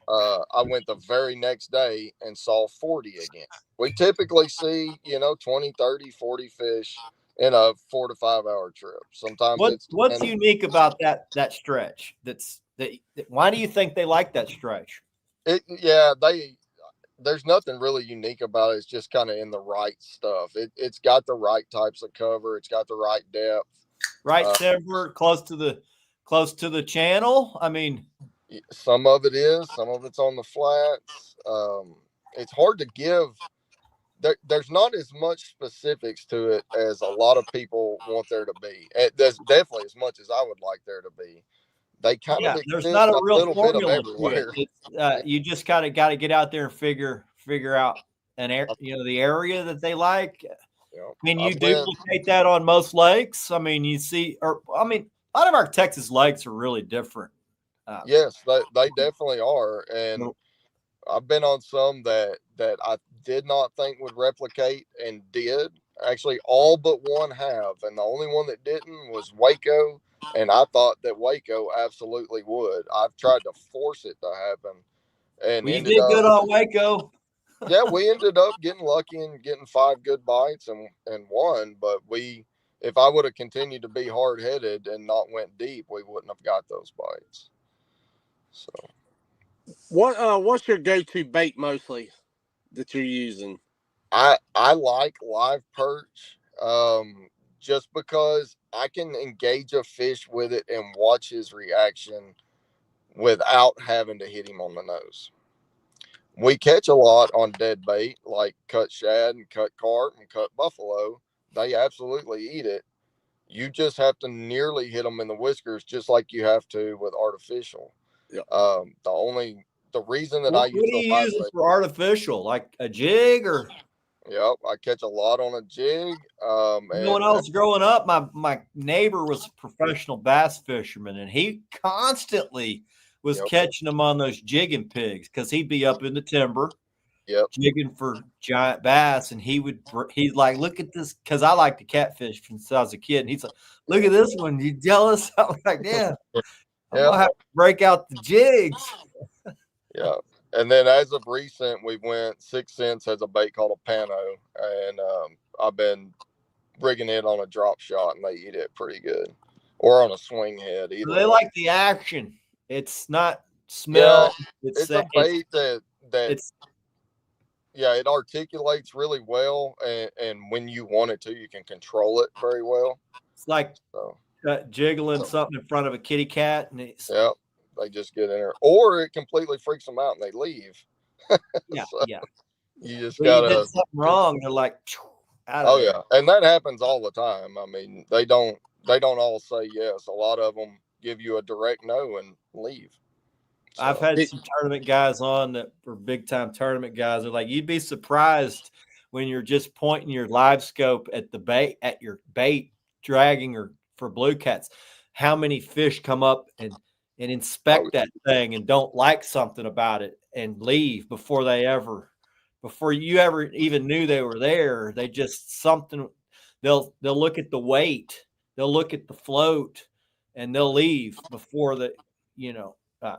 I went the very next day and saw 40 again. We typically see, 20, 30, 40 fish in a 4 to 5 hour trip. Sometimes what's unique about that stretch? Why do you think they like that stretch? There's nothing really unique about it. It's just kind of in the right stuff. It's got the right types of cover. It's got the right depth. Right timber, close to the channel. I mean, some of it is, some of it's on the flats. It's hard to give. There's not as much specifics to it as a lot of people want there to be. There's definitely as much as I would like there to be. They kind of there's not a real formula everywhere. You just kind of got to get out there and figure out the area that they like. Can you duplicate that on most lakes? I mean, a lot of our Texas lakes are really different. Yes, they definitely are, and I've been on some that I did not think would replicate and did. Actually, all but one have, and the only one that didn't was Waco. And I thought that Waco absolutely would. I've tried to force it to happen, and Well, you ended did up. good on Waco. Yeah, we ended up getting lucky and getting 5 good bites and won. But if I would have continued to be hard headed and not went deep, we wouldn't have got those bites. So What's your go-to bait mostly that you're using? I like live perch, just because I can engage a fish with it and watch his reaction without having to hit him on the nose. We catch a lot on dead bait, like cut shad and cut carp and cut buffalo. They absolutely eat it. You just have to nearly hit them in the whiskers, just like you have to with artificial. Yeah. The reason that I What use are the you live using bait, for artificial? Like a jig or? yep, I catch a lot on a jig. You know, when I was growing up, my neighbor was a professional bass fisherman, and he constantly was catching them on those jigging pigs because he'd be up in the timber, jigging for giant bass, and he's like, look at this, because I like to catfish since I was a kid, and he's like, look at this one, you jealous? I'm like, yeah, I'm gonna have to break out the jigs. Yeah. And then as of recent, we went 6 cents has a bait called a pano, and I've been rigging it on a drop shot, and they eat it pretty good, or on a swing head. Either they way. like the action. It's not smell. Yeah, it's a bait that it's, yeah, it articulates really well, and when you want it to, you can control it very well. It's like jiggling something in front of a kitty cat, and it's they just get in there, or it completely freaks them out and they leave. Yeah, so yeah. You just gotta. You did something wrong. They're like, out of there. Yeah, and that happens all the time. I mean, they don't all say yes. A lot of them give you a direct no and leave. So. I've had some tournament guys on that were big time tournament guys. They're like, you'd be surprised when you're just pointing your live scope at the bait, at your bait dragging or for blue cats, how many fish come up and inspect that thing and don't like something about it and leave before you ever even knew they were there. They just they'll look at the weight, they'll look at the float, and they'll leave before I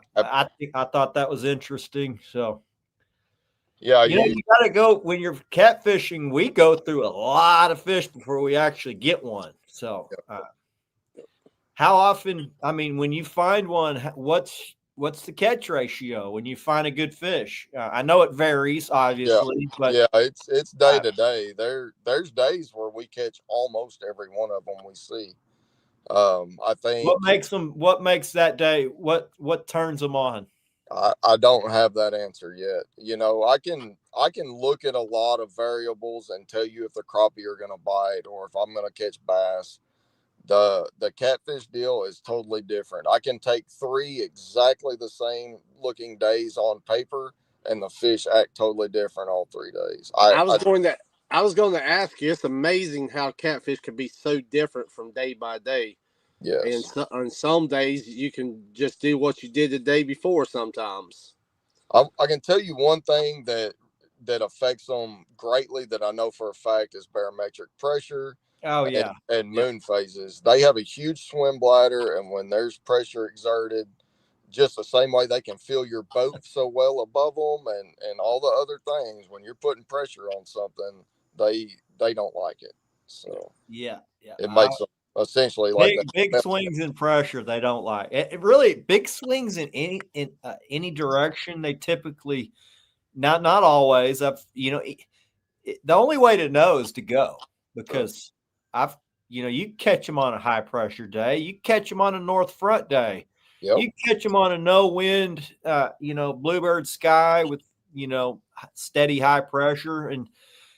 thought that was interesting. So yeah, you got to go when you're catfishing. We go through a lot of fish before we actually get one. So how often? I mean, when you find one, what's the catch ratio when you find a good fish? I know it varies, obviously, but it's day to day. There's days where we catch almost every one of them we see. I think what makes that day, what turns them on? I don't have that answer yet. You know, I can look at a lot of variables and tell you if the crappie are going to bite or if I'm going to catch bass. The catfish deal is totally different. I can take 3 exactly the same looking days on paper, and the fish act totally different all 3 days. I was going to ask you. It's amazing how catfish can be so different from day by day. Yes. And on some days you can just do what you did the day before. Sometimes I can tell you one thing that affects them greatly that I know for a fact is barometric pressure. Oh yeah, and moon phases. They have a huge swim bladder, and when there's pressure exerted, just the same way they can feel your boat so well above them, and all the other things. When you're putting pressure on something, they don't like it. So it makes them essentially like big swings in pressure. They don't like it. Really, big swings in any direction. They typically not always. The only way to know is to go, because you catch them on a high pressure day, you catch them on a north front day, you catch them on a no wind, bluebird sky with steady high pressure, and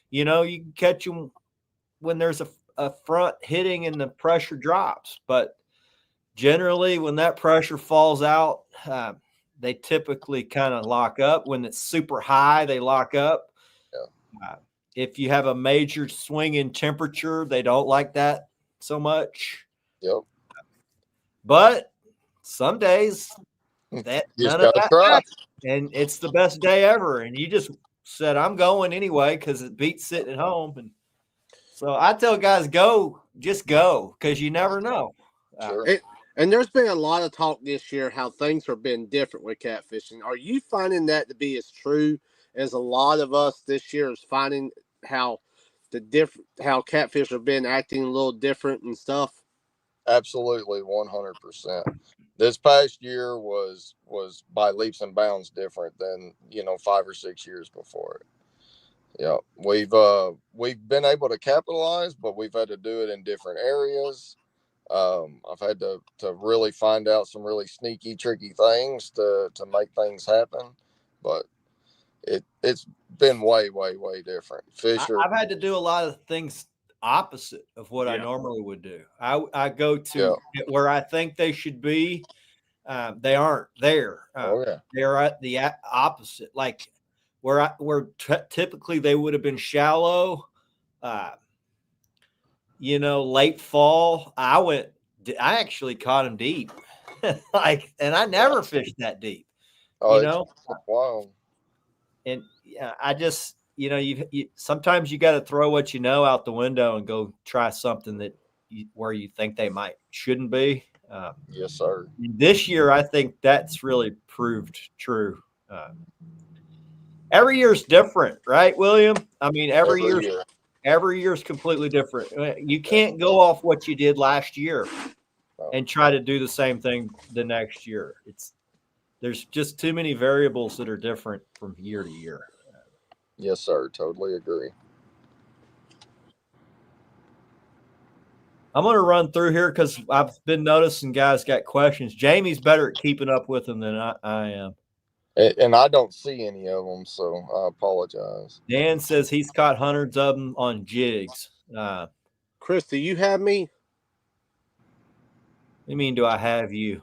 you can catch them when there's a front hitting and the pressure drops. But generally, when that pressure falls out, they typically kind of lock up. When it's super high, they lock up. If you have a major swing in temperature, they don't like that so much. But some days that none of that happens, and it's the best day ever. And you just said, I'm going anyway because it beats sitting at home. And So I tell guys, just go, because you never know. Sure. And there's been a lot of talk this year how things have been different with catfishing. Are you finding that to be as true as a lot of us this year is finding how how catfish have been acting a little different and stuff? Absolutely, 100%. This past year was by leaps and bounds different than 5 or 6 years before it. Yeah, we've been able to capitalize, but we've had to do it in different areas. I've had to really find out some really sneaky, tricky things to make things happen, but it's been way, way, way different. I've had to do a lot of things opposite of what I normally would do. I go to where I think they should be. They aren't there. They're at the opposite. Like where typically they would have been shallow, late fall. I actually caught them deep, and I never fished that deep. Wow. And I just, you sometimes you got to throw what you know out the window and go try something where you think they shouldn't be. Yes, sir. This year, I think that's really proved true. Every year's different, right, William? I mean, every year's completely different. You can't go off what you did last year and try to do the same thing the next year. There's just too many variables that are different from year to year. Yes, sir. Totally agree. I'm going to run through here because I've been noticing guys got questions. Jamie's better at keeping up with them than I am. And I don't see any of them, so I apologize. Dan says he's caught hundreds of them on jigs. Chris, do you have me? What do you mean, do I have you?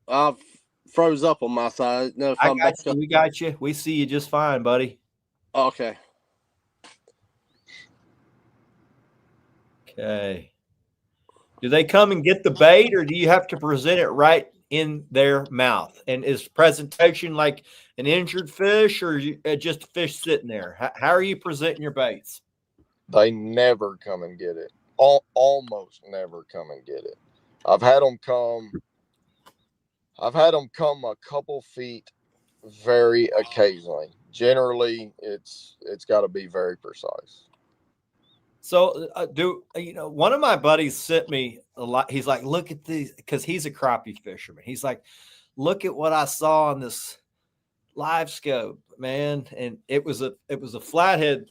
I've froze up on my side. No, if I I'm got back you. up. We got you. We see you just fine, buddy. Okay. Okay. Do they come and get the bait, or do you have to present it right in their mouth? And is presentation like an injured fish, or just a fish sitting there? How are you presenting your baits? They never come and get it. Almost never come and get it. I've had them come a couple feet very occasionally. Generally, it's got to be very precise. So one of my buddies sent me a lot. He's like, look at these, because he's a crappie fisherman. He's like, look at what I saw on this live scope, man. And it was a flathead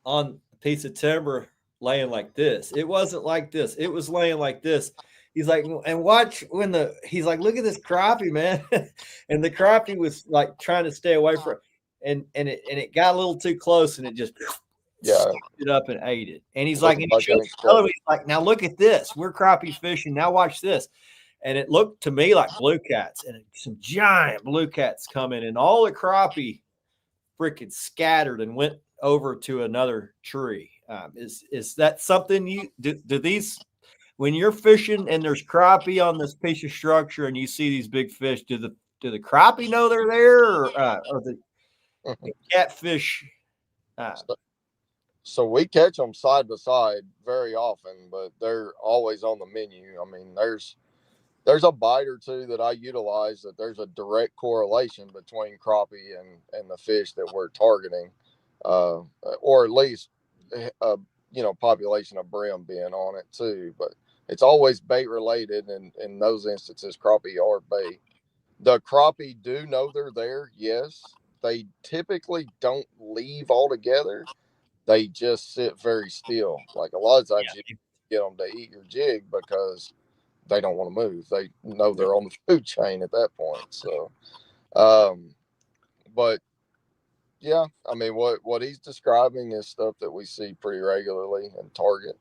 on a piece of timber laying like this. It wasn't like this. It was laying like this. He's like, and watch he's like, look at this crappie, man. And the crappie was like trying to stay away from it. And it got a little too close, and it just it up and ate it. And he's like, and he showed me, he's like, now look at this. We're crappie fishing. Now watch this. And it looked to me like blue cats, and some giant blue cats come in, and all the crappie freaking scattered and went over to another tree. Is that something you do these, when you're fishing and there's crappie on this piece of structure and you see these big fish, do the crappie know they're there, or the catfish? So we catch them side by side very often, but they're always on the menu. I mean, there's a bite or two that I utilize that there's a direct correlation between crappie and the fish that we're targeting, or at least population of brim being on it too. But it's always bait related, and in those instances, crappie are bait. The crappie do know they're there. Yes, they typically don't leave altogether. They just sit very still. Like a lot of times you get them to eat your jig because they don't want to move. They know they're on the food chain at that point. So, but yeah, I mean, what he's describing is stuff that we see pretty regularly in Target.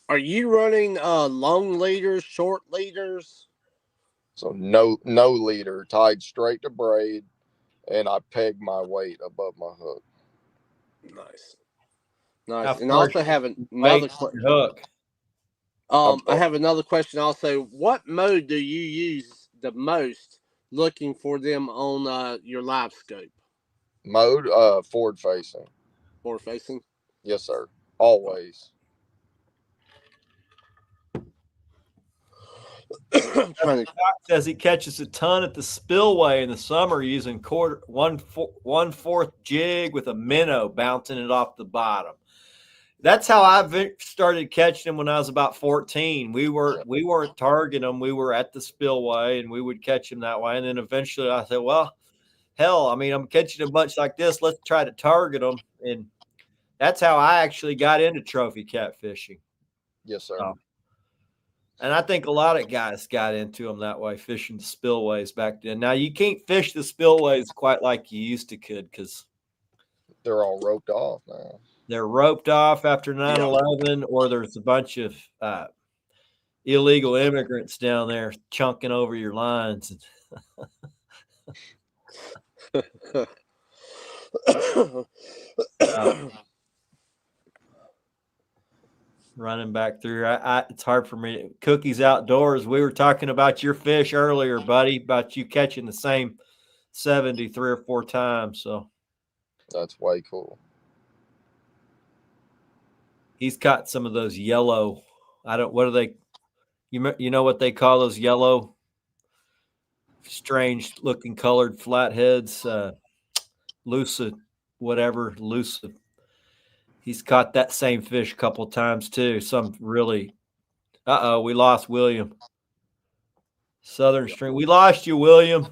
Are you running long leaders, short leaders? So no leader, tied straight to braid, and I peg my weight above my hook. Nice. And also have another hook. I have another question also. What mode do you use the most looking for them on your live scope? Mode, forward facing. forward facing. Yes, sir. Always. I'm trying to. Says he catches a ton at the spillway in the summer using 1/4 jig with a minnow bouncing it off the bottom. That's how I started catching them when I was about 14. We weren't targeting them. We were at the spillway and we would catch them that way. And then eventually I said, well, hell, I mean, I'm catching a bunch like this. Let's try to target them. And that's how I actually got into trophy catfishing. Yes, sir. And I think a lot of guys got into them that way, fishing the spillways back then. Now, you can't fish the spillways quite like you used to could because they're all roped off now. They're roped off after 9/11, or there's a bunch of illegal immigrants down there chunking over your lines. Running back through, it's hard for me. Cookies Outdoors. We were talking about your fish earlier, buddy, about you catching the same 70 3 or 4 times. So that's way cool. He's caught some of those yellow. What are they? You know what they call those yellow, strange looking colored flatheads? Lucid, whatever, lucid. He's caught that same fish a couple times too. Some really, we lost William. Southern string. We lost you, William.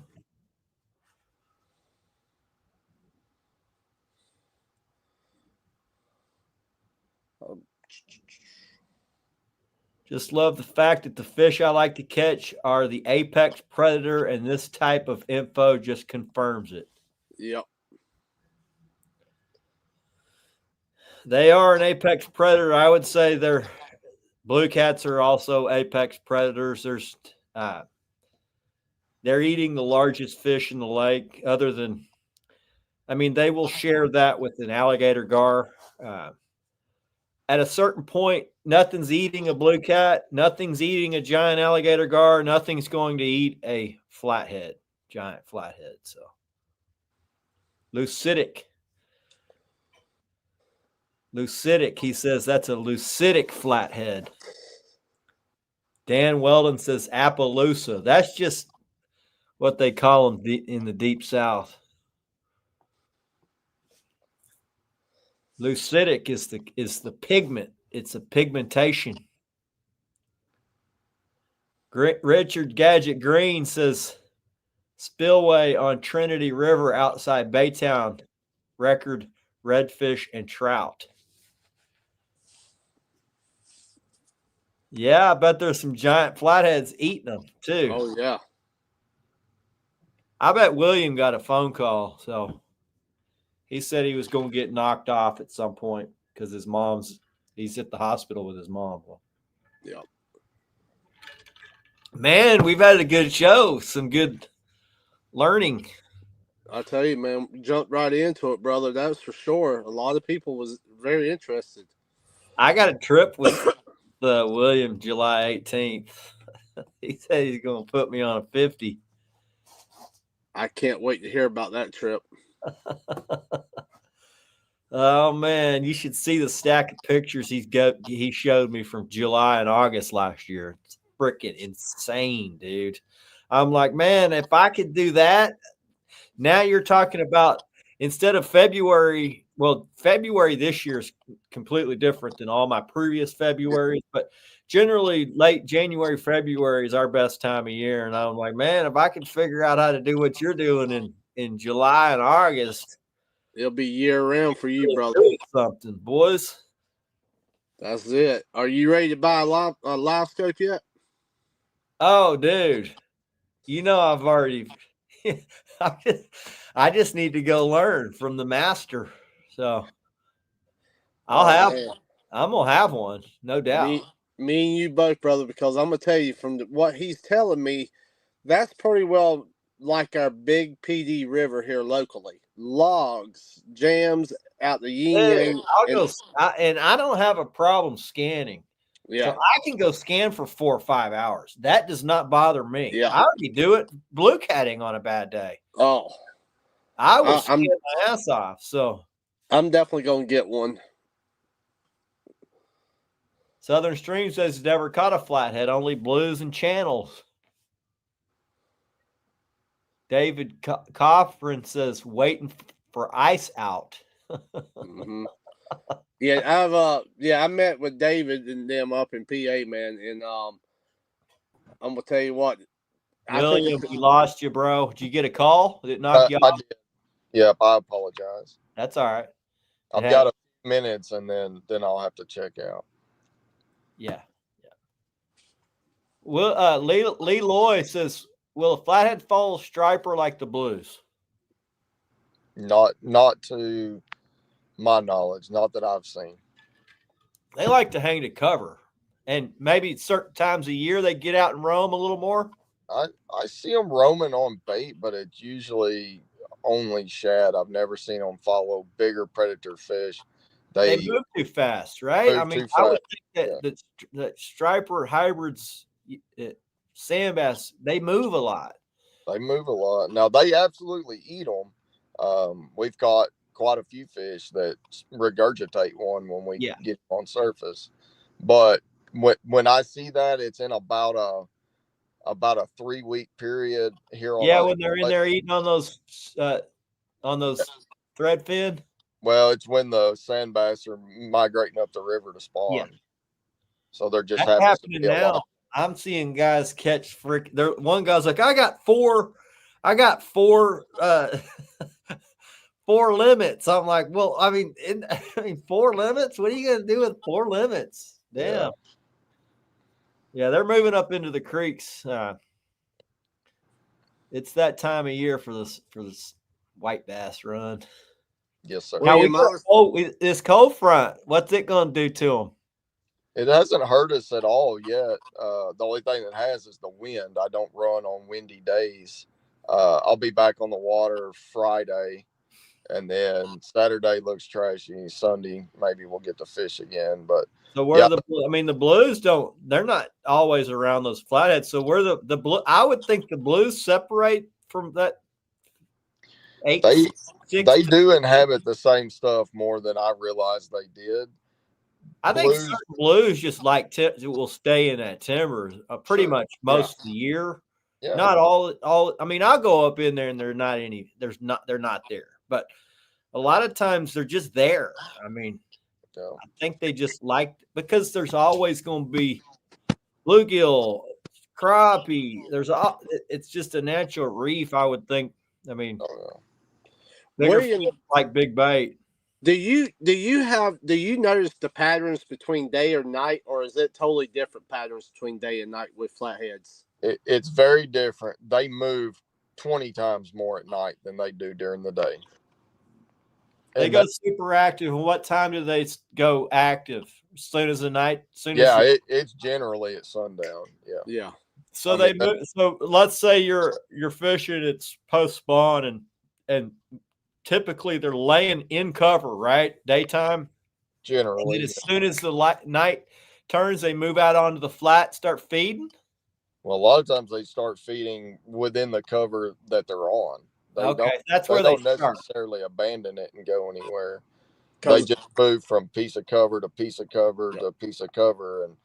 Just love the fact that the fish I like to catch are the apex predator, and this type of info just confirms it. Yep. They are an apex predator. I would say blue cats are also apex predators. They're eating the largest fish in the lake, other than, they will share that with an alligator gar. At a certain point, nothing's eating a blue cat. Nothing's eating a giant alligator gar. Nothing's going to eat a giant flathead. So, lucidic. He says that's a lucidic flathead. Dan Weldon says Appaloosa. That's just what they call them in the deep south. Lucidic is the pigment. It's a pigmentation. Richard Gadget Green says spillway on Trinity River outside Baytown. Record redfish and trout. Yeah, I bet there's some giant flatheads eating them too. Oh yeah. I bet William got a phone call, so he said he was going to get knocked off at some point because he's at the hospital with his mom. Yeah. Man, we've had a good show. Some good learning. I tell you, man, jumped right into it, brother. That was for sure. A lot of people was very interested. I got a trip with William July 18th. He said he's going to put me on a 50. I can't wait to hear about that trip. Oh man, you should see the stack of pictures he showed me from July and August last year. It's freaking insane, dude. I'm like, man, if I could do that. Now you're talking about, instead of February, February this year is completely different than all my previous Februarys, but generally late January, February is our best time of year. And I'm like, man, if I could figure out how to do what you're doing in July and August, it'll be year round for you, brother. Something, boys. That's it. Are you ready to buy a live scope yet? Oh, dude. I've already I just need to go learn from the master. So I'm gonna have one, no doubt. Me and you both, brother, because I'm gonna tell you from what he's telling me, that's pretty well like our big PD river here locally. Logs, jams out the yin yang. And I don't have a problem scanning. Yeah. So I can go scan for 4 or 5 hours. That does not bother me. Yeah. I already do it blue catting on a bad day. Oh. I will scan my ass off. So I'm definitely gonna get one. Southern Stream says he's never caught a flathead, only blues and channels. David Coffrin says waiting for ice out. Mm-hmm. Yeah, I met with David and them up in PA, man, and I'm gonna tell you what. William, we lost you, bro. Did you get a call? Did it knock you I off? did. Yep, I apologize. That's all right. I've got a few minutes, and then I'll have to check out. Yeah. Well, Lee Loy says, will a flathead follow striper like the blues? Not to my knowledge, not that I've seen. They like to hang to cover, and maybe certain times a year they get out and roam a little more. I see them roaming on bait, but it's usually only shad. I've never seen them follow bigger predator fish. They move too fast, right? I mean, I would think that striper hybrids, sand bass, they move a lot. They move a lot. Now, they absolutely eat them. We've caught quite a few fish that regurgitate one when we get on surface. But when I see that, it's in about a 3-week period here on when they're in there eating on those threadfin. Well, it's when the sand bass are migrating up the river to spawn. Yeah. So they're just happening now. I'm seeing guys catch one guy's like, I got four four limits. I'm like, well, I mean, 4 limits? What are you gonna do with 4 limits? Damn. Yeah, they're moving up into the creeks. It's that time of year for this white bass run. Yes, sir. Now this cold front, what's it going to do to them? It hasn't hurt us at all yet. The only thing that has is the wind. I don't run on windy days. I'll be back on the water Friday, and then Saturday looks trashy. Sunday, maybe we'll get to fish again. But so the blues they're not always around those flatheads. So where the blue, I would think the blues separate from that. They do inhabit the same stuff more than I realized they did. I think certain blues just will stay in that timber pretty much most of the year. Yeah. Not all. I mean, I'll go up in there and they're not there. But a lot of times they're just there. I mean, I think they just because there's always going to be bluegill, crappie. It's just a natural reef, I would think. I mean. Like big bait. Do you notice the patterns between day or night, or is it totally different patterns between day and night with flatheads? It's very different. They move 20 times more at night than they do during the day. They go super active. And what time do they go active? As soon as the night? It's generally at sundown. Yeah. So move. So let's say you're fishing. It's post spawn and typically they're laying in cover, right? Daytime. Generally. And as soon as the night turns, they move out onto the flat, start feeding. Well, a lot of times they start feeding within the cover that they're on. That's where they don't necessarily abandon it and go anywhere. They just move from piece of cover to piece of cover to piece of cover, and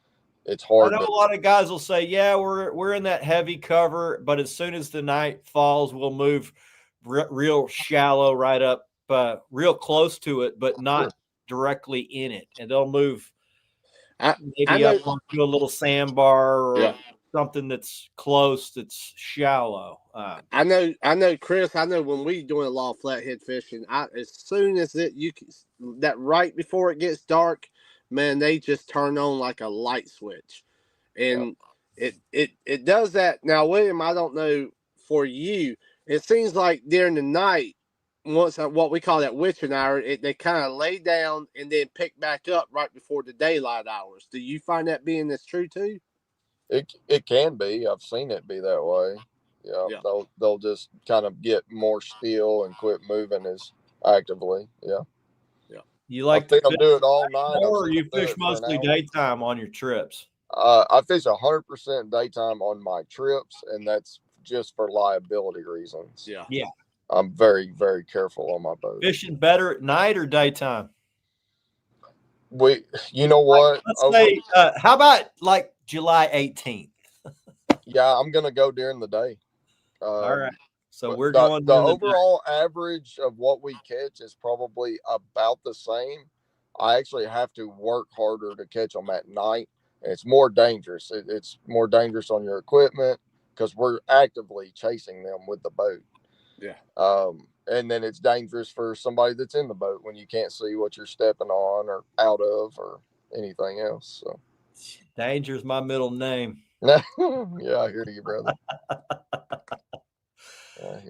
it's hard. I know a lot of guys will say, "Yeah, we're in that heavy cover," but as soon as the night falls, we'll move real shallow right up, real close to it, but not directly in it, and they'll move maybe up onto a little sandbar or something that's close, that's shallow. I know, Chris. I know when we doing a lot of flathead fishing, as soon as that right before it gets dark, man, they just turn on like a light switch, and it does that. Now, William, I don't know for you. It seems like during the night, once what we call that witching hour, they kind of lay down and then pick back up right before the daylight hours. Do you find that being this true too? It can be. I've seen it be that way. Yeah. They'll just kind of get more still and quit moving as actively. Yeah. You like to do it all night, or you fish mostly daytime on your trips? I fish 100% daytime on my trips, and that's just for liability reasons. Yeah. I'm very, very careful on my boat. Fishing better at night or daytime? You know what? Let's say, how about like July 18th? Yeah, I'm gonna go during the day. All right. So But we're the going the during the day. overall average of what we catch is probably about the same. I actually have to work harder to catch them at night. It's more dangerous. It's more dangerous on your equipment because we're actively chasing them with the boat. Yeah. And then it's dangerous for somebody that's in the boat when you can't see what you're stepping on or out of or anything else. So Danger's my middle name. yeah, I hear you, brother.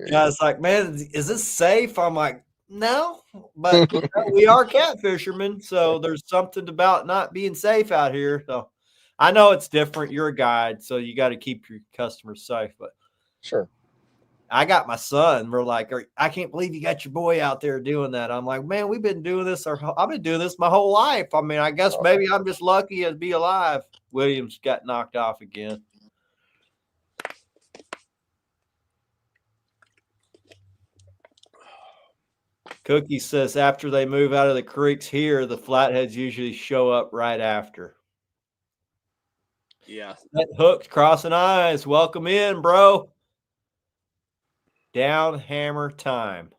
Yeah, it's like, man, is this safe? I'm like, no, but we are cat fishermen, so there's something about not being safe out here. So I know it's different. You're a guide, so you got to keep your customers safe. But Sure. I got my son. We're like, I can't believe you got your boy out there doing that. I'm like, man, we've been doing this. I've been doing this my whole life. I mean, I guess maybe I'm just lucky to be alive. Williams got knocked off again. Cookie says after they move out of the creeks here, the flatheads usually show up right after. Yeah. That hooked, crossing eyes. Welcome in, bro. Down hammer time.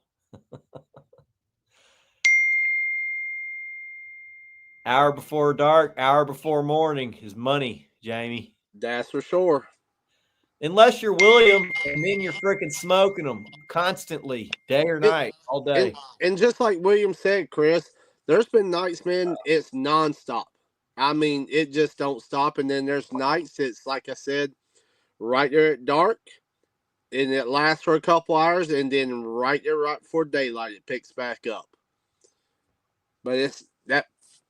Hour before dark, hour before morning is money, Jamie. That's for sure. Unless you're William, and then you're freaking smoking them constantly, day or night, all day. And just like William said, Chris, there's been nights, man, it's nonstop. I mean, it just don't stop. And then there's nights, it's like I said, right there at dark, and it lasts for a couple hours, and then right there, right before daylight, it picks back up. But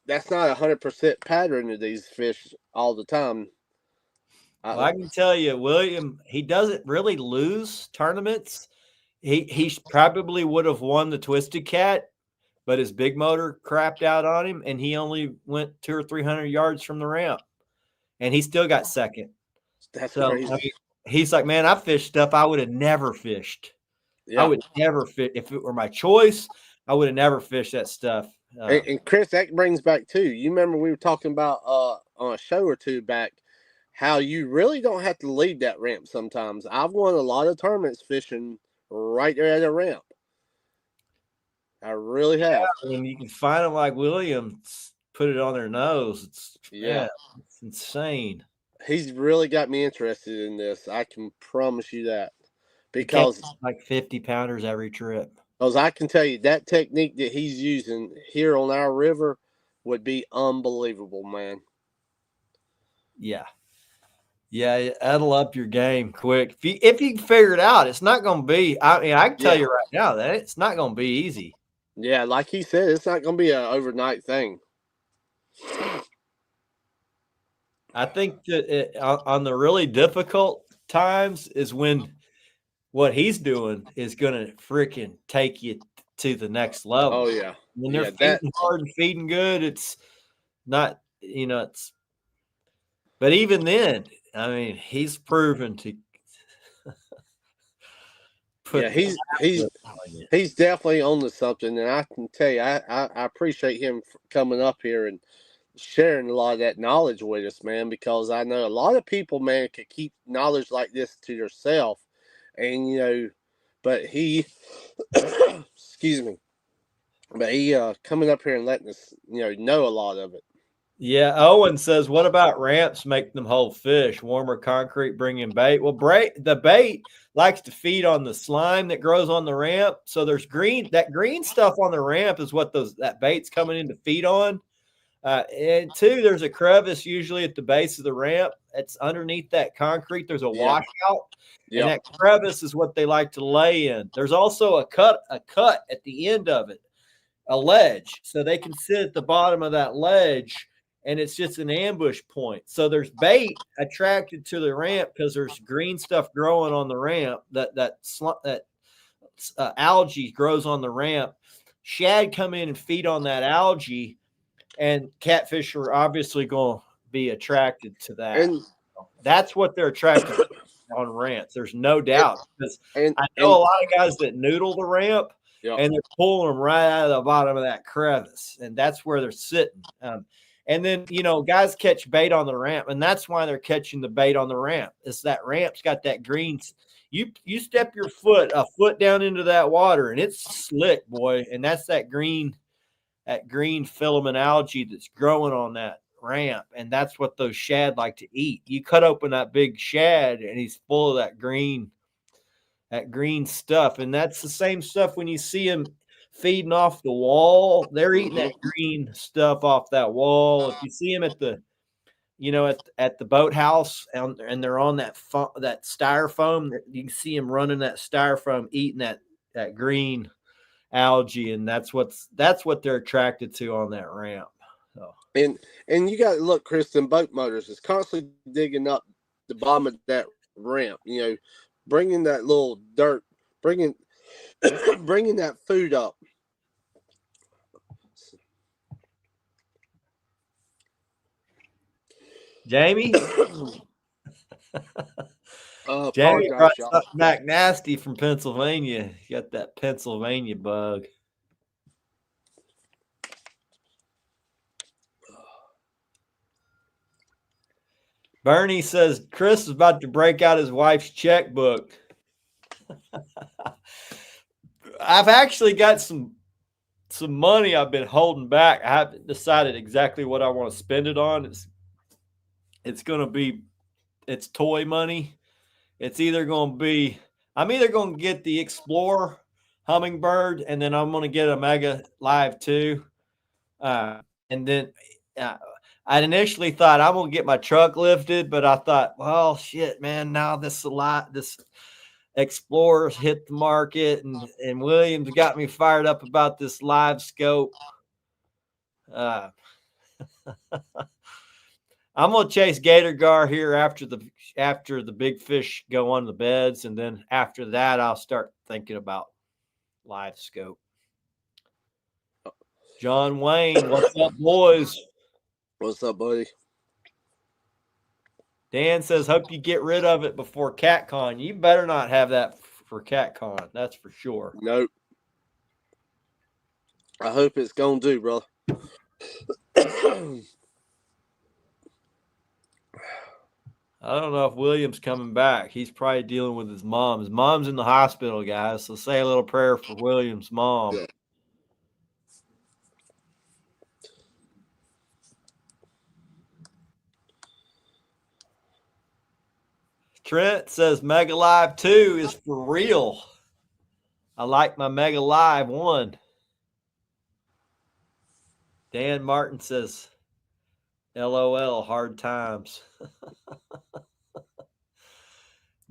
that's not 100% pattern of these fish all the time. Well, I can tell you, William, he doesn't really lose tournaments. He probably would have won the Twisted Cat, but his big motor crapped out on him, and he only went 200 or 300 yards from the ramp, and he still got second. That's so crazy. I mean, he's like, man, I fished stuff I would have never fished. Yeah. I would never fish if it were my choice. I would have never fished that stuff. And Chris, that brings back too. You remember we were talking about on a show or two back how you really don't have to leave that ramp sometimes. I've won a lot of tournaments fishing right there at the ramp. I really have. When you can find them like Williams, put it on their nose. It's insane. He's really got me interested in this. I can promise you that. Because like 50 pounders every trip. Because I can tell you that technique that he's using here on our river would be unbelievable, man. Yeah. Yeah, that'll up your game quick. If you can figure it out, it's not going to be. I mean, I can tell you right now that it's not going to be easy. Yeah, like he said, it's not going to be an overnight thing. I think that on the really difficult times is when what he's doing is going to freaking take you to the next level. Oh, yeah. When they're feeding hard and feeding good, it's not, it's. But even then, I mean, he's proven to put. Yeah, he's definitely on to something, and I can tell you, I appreciate him coming up here and sharing a lot of that knowledge with us, man. Because I know a lot of people, man, could keep knowledge like this to yourself, and but he, excuse me, but he coming up here and letting us, know a lot of it. Yeah, Owen says, what about ramps make them hold fish? Warmer concrete bringing bait? Well, the bait likes to feed on the slime that grows on the ramp. So there's that green stuff on the ramp is what that bait's coming in to feed on. And two, there's a crevice usually at the base of the ramp. It's underneath that concrete. There's a washout. Yep. And that crevice is what they like to lay in. There's also a cut at the end of it, a ledge. So they can sit at the bottom of that ledge, and it's just an ambush point. So there's bait attracted to the ramp because there's green stuff growing on the ramp. That algae grows on the ramp. Shad come in and feed on that algae, and catfish are obviously going to be attracted to that. And that's what they're attracted to. on ramps. There's no doubt. Because And I know a lot of guys that noodle the ramp, yeah. and they're pulling them right out of the bottom of that crevice, and that's where they're sitting. And then, guys catch bait on the ramp, and that's why they're catching the bait on the ramp. It's that ramp's got that green. You step your foot a foot down into that water, and it's slick, boy. And that's that green filament algae that's growing on that ramp, and that's what those shad like to eat. You cut open that big shad, and he's full of that green stuff, and that's the same stuff when you see him feeding off the wall. They're eating that green stuff off that wall. If you see them at the at the boathouse and they're on that styrofoam, you can see them running that styrofoam, eating that green algae, and that's what they're attracted to on that ramp. So. And you got to look, Kristen, boat motors is constantly digging up the bottom of that ramp, bringing that little dirt, bringing that food up. Jamie? Jamie brought something back nasty from Pennsylvania. You got that Pennsylvania bug. Bernie says Chris is about to break out his wife's checkbook. I've actually got some money I've been holding back. I haven't decided exactly what I want to spend it on. It's toy money. It's either going to be, I'm either going to get the Explorer Hummingbird, and then I'm going to get a Mega Live 2. And then I'd initially thought I'm going to get my truck lifted, but I thought, well, shit, man, now this Explorer's hit the market, and Williams got me fired up about this live scope. I'm gonna chase Gator Gar here after the big fish go on the beds, and then after that I'll start thinking about live scope. John Wayne, what's up, boys? What's up, buddy? Dan says, hope you get rid of it before CatCon. You better not have that for CatCon. That's for sure. Nope. I hope it's gonna do, brother. I don't know if William's coming back. He's probably dealing with his mom. His mom's in the hospital, guys. So say a little prayer for William's mom. Yeah. Trent says Mega Live 2 is for real. I like my Mega Live 1. Dan Martin says, LOL, hard times.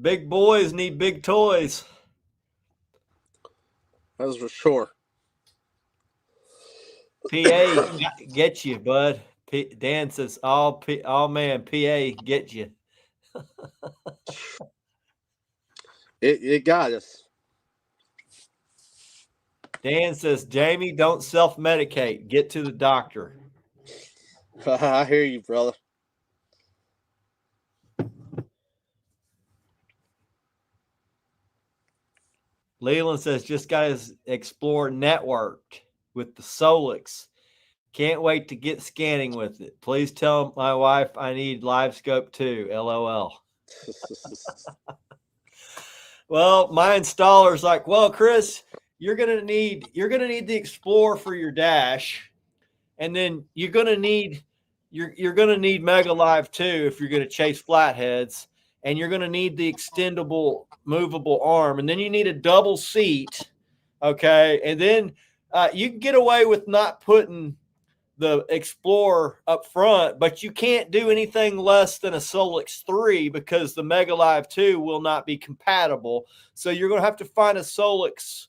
Big boys need big toys. That's for sure. PA get you, bud. Dan says, man, PA get you. It got us. Dan says, Jamie, don't self-medicate. Get to the doctor. I hear you, brother. Leland says, just got his Explorer networked with the Solix. Can't wait to get scanning with it. Please tell my wife I need live scope too. LOL. Well, my installer's like, well, Chris, you're gonna need the Explorer for your dash, and then you're gonna need Mega Live 2 if you're gonna chase flatheads, and you're gonna need the extendable movable arm, and then you need a double seat, okay, and then you can get away with not putting the Explorer up front, but you can't do anything less than a Solix 3 because the Mega Live 2 will not be compatible. So you're going to have to find a Solix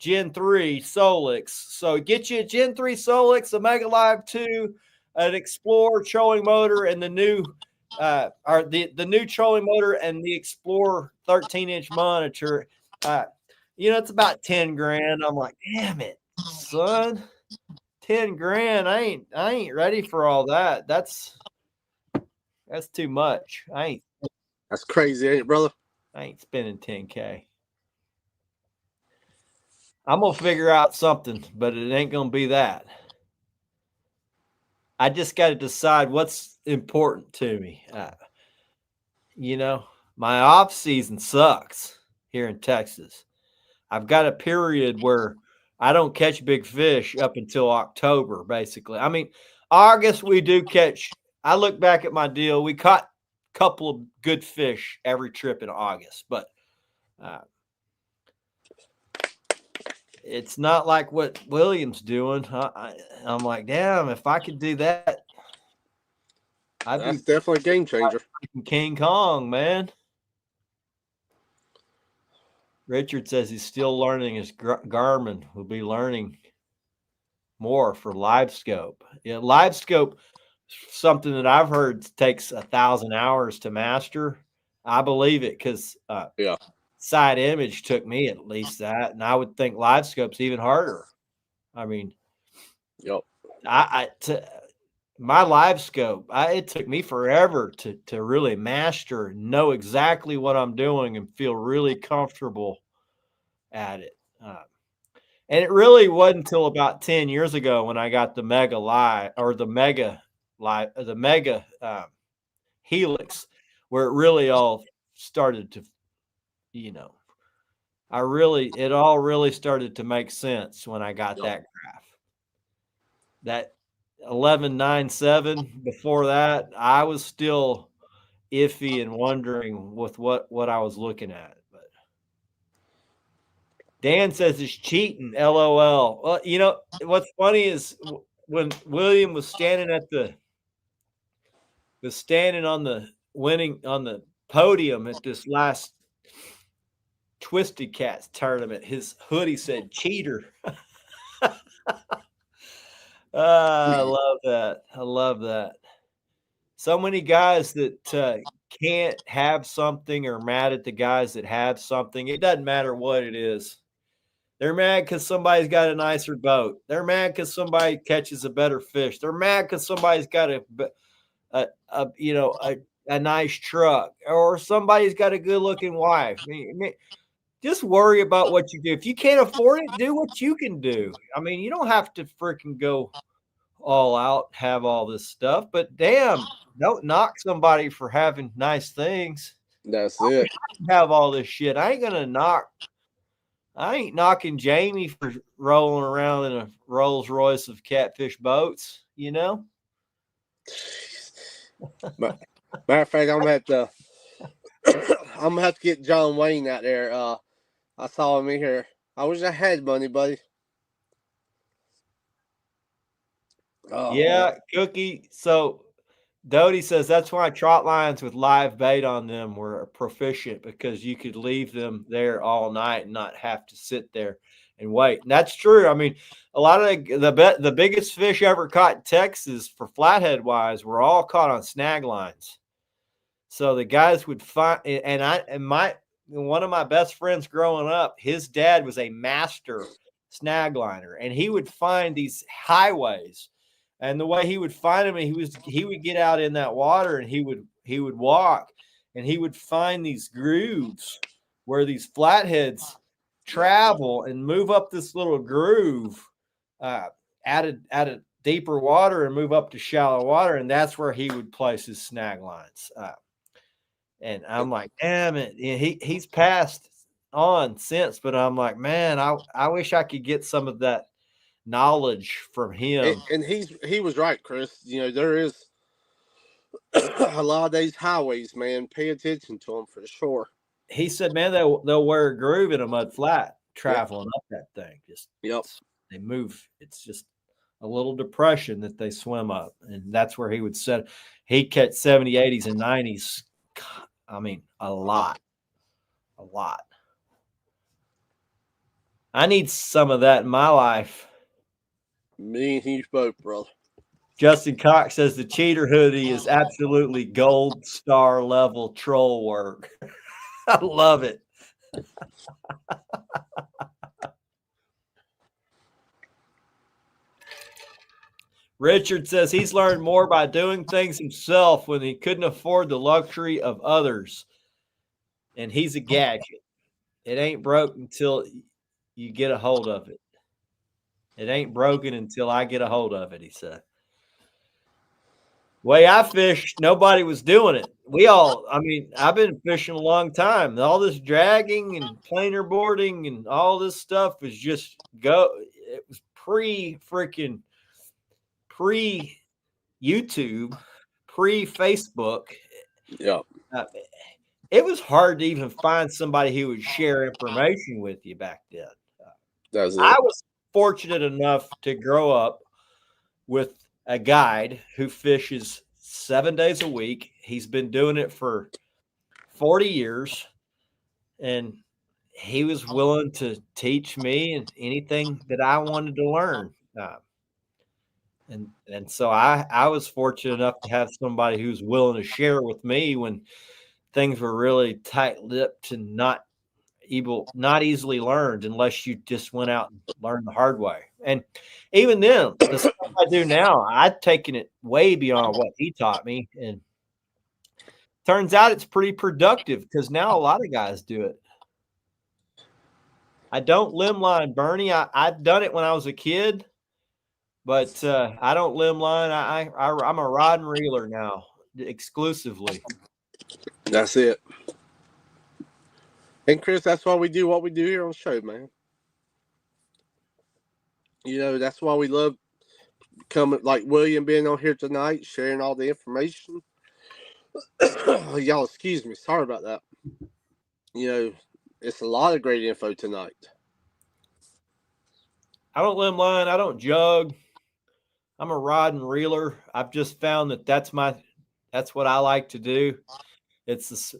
Gen 3 Solix. So get you a Gen 3 Solix, a Mega Live 2, an Explorer trolling motor, and the new the new trolling motor and the Explorer 13-inch monitor. It's about 10 grand. I'm like, damn it, son. 10 grand. I ain't ready for all that. That's too much. That's crazy, ain't it, brother? I ain't spending 10K. I'm gonna figure out something, but it ain't gonna be that. I just got to decide what's important to me. You know, my off season sucks here in Texas. I've got a period where I don't catch big fish up until October, basically. I mean, August we do catch. I look back at my deal. We caught a couple of good fish every trip in August, but it's not like what William's doing. I'm like, damn, if I could do that, I'd That's be definitely a game changer. King Kong, man. Richard says he's still learning his Garmin. Will be learning more for live scope. Yeah, live scope, something that I've heard takes 1,000 hours to master. I believe it because Yeah. side image took me at least that, and I would think live scope's even harder. I mean, Yep. My live scope, it took me forever to really master, know exactly what I'm doing, and feel really comfortable at it. And it really wasn't until about 10 years ago when I got the Mega Live or the Mega Helix, where it really all started to, it all really started to make sense when I got that graph. That 1197, before that, I was still iffy and wondering with what I was looking at. But Dan says it's cheating. LOL. Well, what's funny is when William was standing on the podium at this last Twisted Cats tournament, his hoodie said cheater. I love that. I love that. So many guys that can't have something or mad at the guys that have something. It doesn't matter what it is. They're mad because somebody's got a nicer boat. They're mad because somebody catches a better fish. They're mad because somebody's got a nice truck, or somebody's got a good looking wife. I mean, just worry about what you do. If you can't afford it, do what you can do. I mean, you don't have to freaking go all out, have all this stuff, but damn, don't knock somebody for having nice things. That's it. Have all this shit. I ain't knocking Jamie for rolling around in a Rolls Royce of Catfish boats, Matter of fact, I'm gonna have to get John Wayne out there. I saw him in here. I wish I had money, buddy. Oh, yeah, man. Cookie. So Doty says that's why trot lines with live bait on them were proficient, because you could leave them there all night and not have to sit there and wait. And that's true. I mean, a lot of the biggest fish ever caught in Texas for flathead wise were all caught on snag lines. So the guys would find, one of my best friends growing up, his dad was a master snag liner, and he would find these highways. And the way he would find them, he would get out in that water and he would walk, and he would find these grooves where these flatheads travel and move up this little groove at a deeper water and move up to shallow water, and that's where he would place his snag lines. And I'm like, damn it, he's passed on since, but I'm like, man, I wish I could get some of that knowledge from him. And he was right, Chris. There is a lot of these highways, man. Pay attention to them for sure. He said, man, they'll wear a groove in a mud flat traveling up that thing. They move. It's just a little depression that they swim up, and that's where he would set. He'd catch 70, 80s, and 90s. I mean, a lot. I need some of that in my life. Me and you both, brother. Justin Cox says the cheater hoodie is absolutely gold star level troll work. I love it. Richard says he's learned more by doing things himself when he couldn't afford the luxury of others. and he's a gadget. It ain't broke until you get a hold of it. It ain't broken until I get a hold of it, he said. Way I fished, nobody was doing it. I've been fishing a long time. All this dragging and planer boarding and all this stuff is just it was pre YouTube, pre Facebook. Yeah. It was hard to even find somebody who would share information with you back then. That's it. I was fortunate enough to grow up with a guide who fishes 7 days a week. He's been doing it for 40 years, and he was willing to teach me and anything that I wanted to learn. And so I was fortunate enough to have somebody who's willing to share with me when things were really tight-lipped and not easily learned unless you just went out and learned the hard way. And even then, the stuff I do now, I've taken it way beyond what he taught me. And turns out it's pretty productive because now a lot of guys do it. I don't limb line Bernie. I've done it when I was a kid, but I don't limb line. I'm a rod and reeler now exclusively. That's it. And Chris, that's why we do what we do here on the show, man. You know, that's why we love coming, like William being on here tonight, sharing all the information. Y'all, excuse me. Sorry about that. You know, it's a lot of great info tonight. I don't limb line. I don't jug. I'm a rod and reeler. I've just found that's what I like to do. It's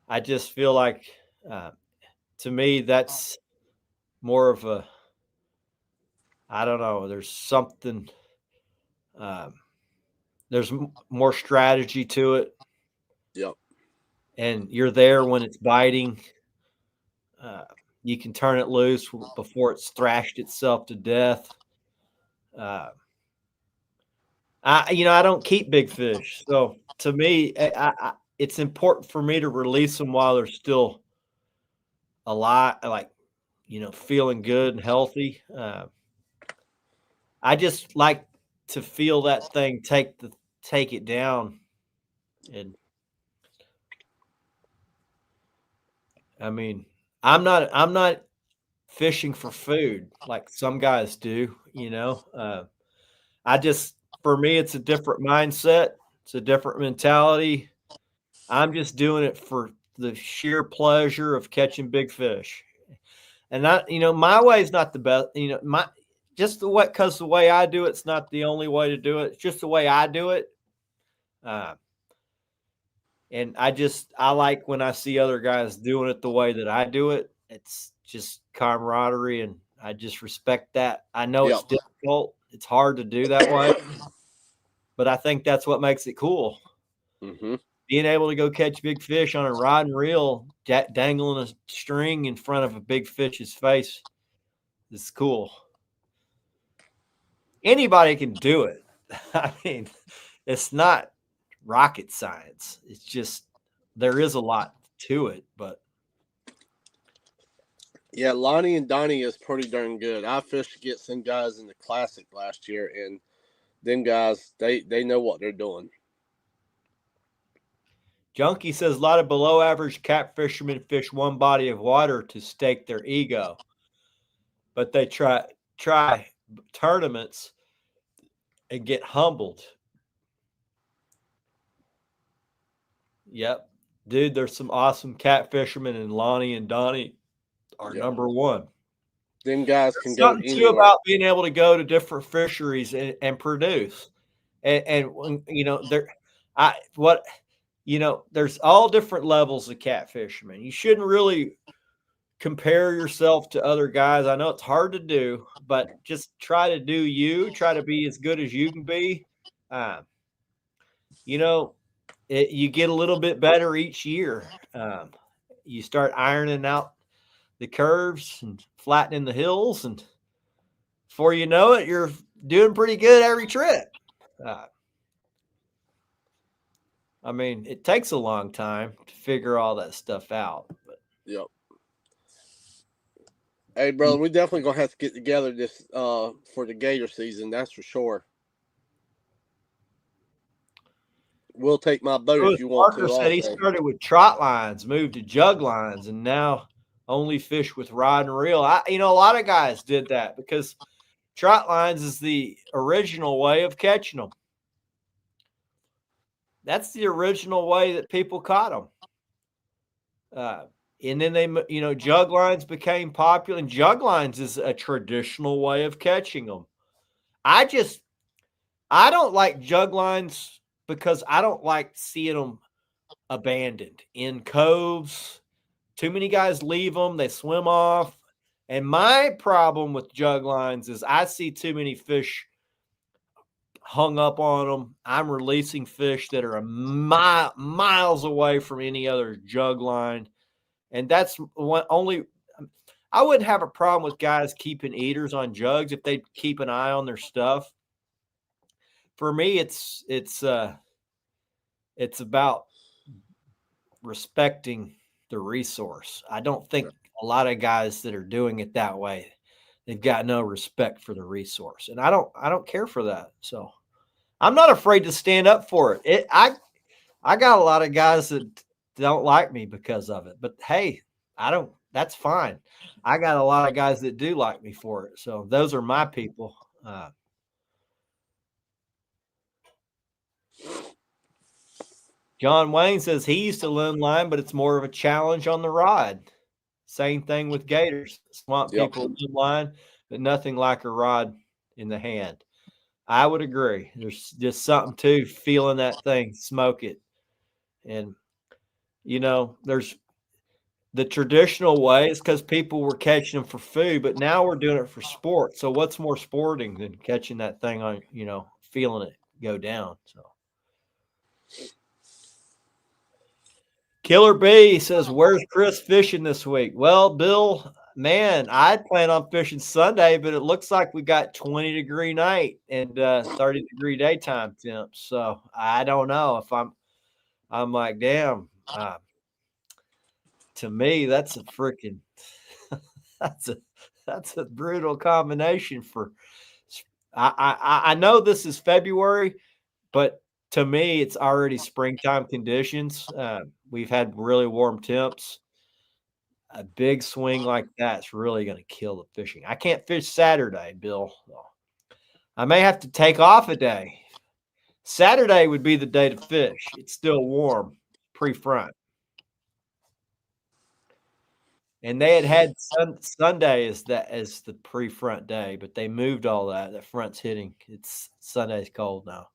I just feel like, to me, that's more of a, I don't know. There's something, there's more strategy to it. Yep. And you're there when it's biting. You can turn it loose before it's thrashed itself to death. I don't keep big fish. So to me, it's important for me to release them while they're still alive, like, feeling good and healthy. I just like to feel that thing take it down. And I mean, I'm not fishing for food like some guys do, for me, it's a different mindset. It's a different mentality. I'm just doing it for the sheer pleasure of catching big fish. And my way is not the best, because the way I do it's not the only way to do it. It's just the way I do it. And I like when I see other guys doing it the way that I do it. It's just camaraderie, and I just respect that. I know It's difficult. It's hard to do that way, but I think that's what makes it cool. Mm-hmm. Being able to go catch big fish on a rod and reel, dangling a string in front of a big fish's face is cool. Anybody can do it. I mean, it's not rocket science. It's just, there is a lot to it, but. Yeah, Lonnie and Donnie is pretty darn good. I fished against some guys in the Classic last year, and them guys, they know what they're doing. Junkie says a lot of below average cat fishermen fish one body of water to stake their ego, but they try tournaments and get humbled. Yep. Dude, there's some awesome cat fishermen, and Lonnie and Donnie are number one. Them guys can go anywhere. Too about being able to go to different fisheries and produce. And there's all different levels of cat fishermen. You shouldn't really compare yourself to other guys. I know it's hard to do, but just try to do you. Try to be as good as you can be. You get a little bit better each year. You start ironing out the curves and flattening the hills, and before you know it, you're doing pretty good every trip. I mean, it takes a long time to figure all that stuff out. But Yep. Hey, brother, we definitely gonna have to get together this for the gator season. That's for sure. We'll take my boat if you want Parker to. said he Also, started with trot lines, moved to jug lines, and now only fish with rod and reel. A lot of guys did that because trot lines is the original way of catching them. That's the original way that people caught them. And then they, jug lines became popular, and jug lines is a traditional way of catching them. I don't like jug lines because I don't like seeing them abandoned in coves. Too many guys leave them, they swim off. And my problem with jug lines is I see too many fish hung up on them. I'm releasing fish that are miles away from any other jug line. And that's only I wouldn't have a problem with guys keeping eaters on jugs if they keep an eye on their stuff. For me, it's about respecting the resource. I don't think a lot of guys that are doing it that way, they've got no respect for the resource. And I don't care for that. So I'm not afraid to stand up for it. I got a lot of guys that don't like me because of it. But hey, that's fine. I got a lot of guys that do like me for it. So those are my people. John Wayne says he used to learn line, but it's more of a challenge on the rod. Same thing with gators. Swamp people learn line, but nothing like a rod in the hand. I would agree. There's just something to feeling that thing, smoke it. And, there's the traditional way is because people were catching them for food, but now we're doing it for sport. So what's more sporting than catching that thing on, feeling it go down? So Killer B says, "Where's Chris fishing this week?" Well, Bill, man, I'd plan on fishing Sunday, but it looks like we got 20-degree night and 30-degree daytime temps. So I don't know if I'm like, damn. To me, that's a freaking that's a brutal combination for. I know this is February, but to me, it's already springtime conditions. We've had really warm temps. A big swing like that's really going to kill the fishing. I can't fish Saturday, Bill. I may have to take off a day. Saturday would be the day to fish. It's still warm pre-front. And they had Sunday as the pre-front day, but they moved all that. The front's hitting. It's Sunday's cold now.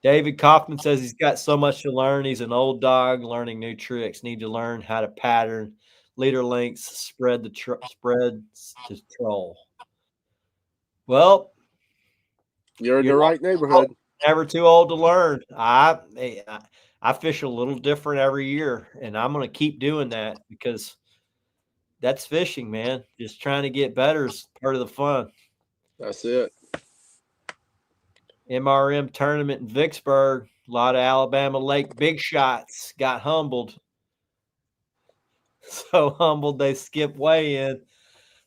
David Kaufman says he's got so much to learn. He's an old dog learning new tricks. Need to learn how to pattern, leader lengths, spread spreads to troll. Well, you're in the right neighborhood. Never too old to learn. I fish a little different every year, and I'm going to keep doing that because that's fishing, man. Just trying to get better is part of the fun. That's it. MRM tournament in Vicksburg. A lot of Alabama Lake big shots got humbled. So humbled they skipped weigh-in.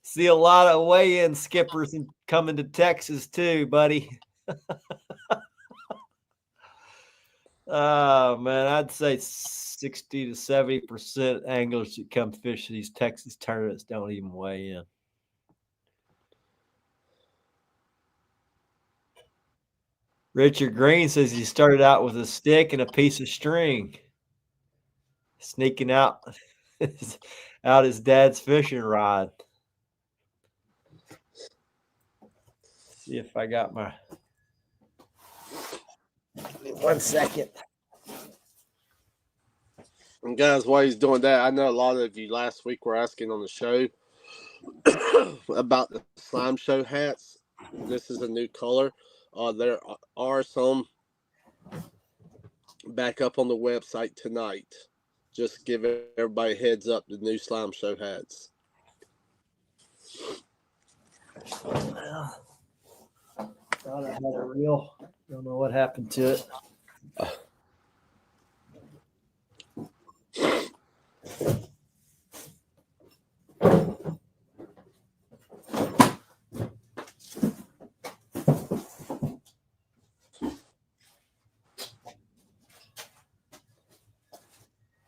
See a lot of weigh-in skippers coming to Texas too, buddy. Oh, man, I'd say 60 to 70% anglers that come fish these Texas tournaments don't even weigh in. Richard Green says he started out with a stick and a piece of string, sneaking out his dad's fishing rod. See if I got my. 1 second. And guys, while he's doing that, I know a lot of you last week were asking on the show about the slime show hats. This is a new color. There are some back up on the website tonight. Just give everybody a heads up, the new slime show hats. Well, thought I had a reel. Don't know what happened to it.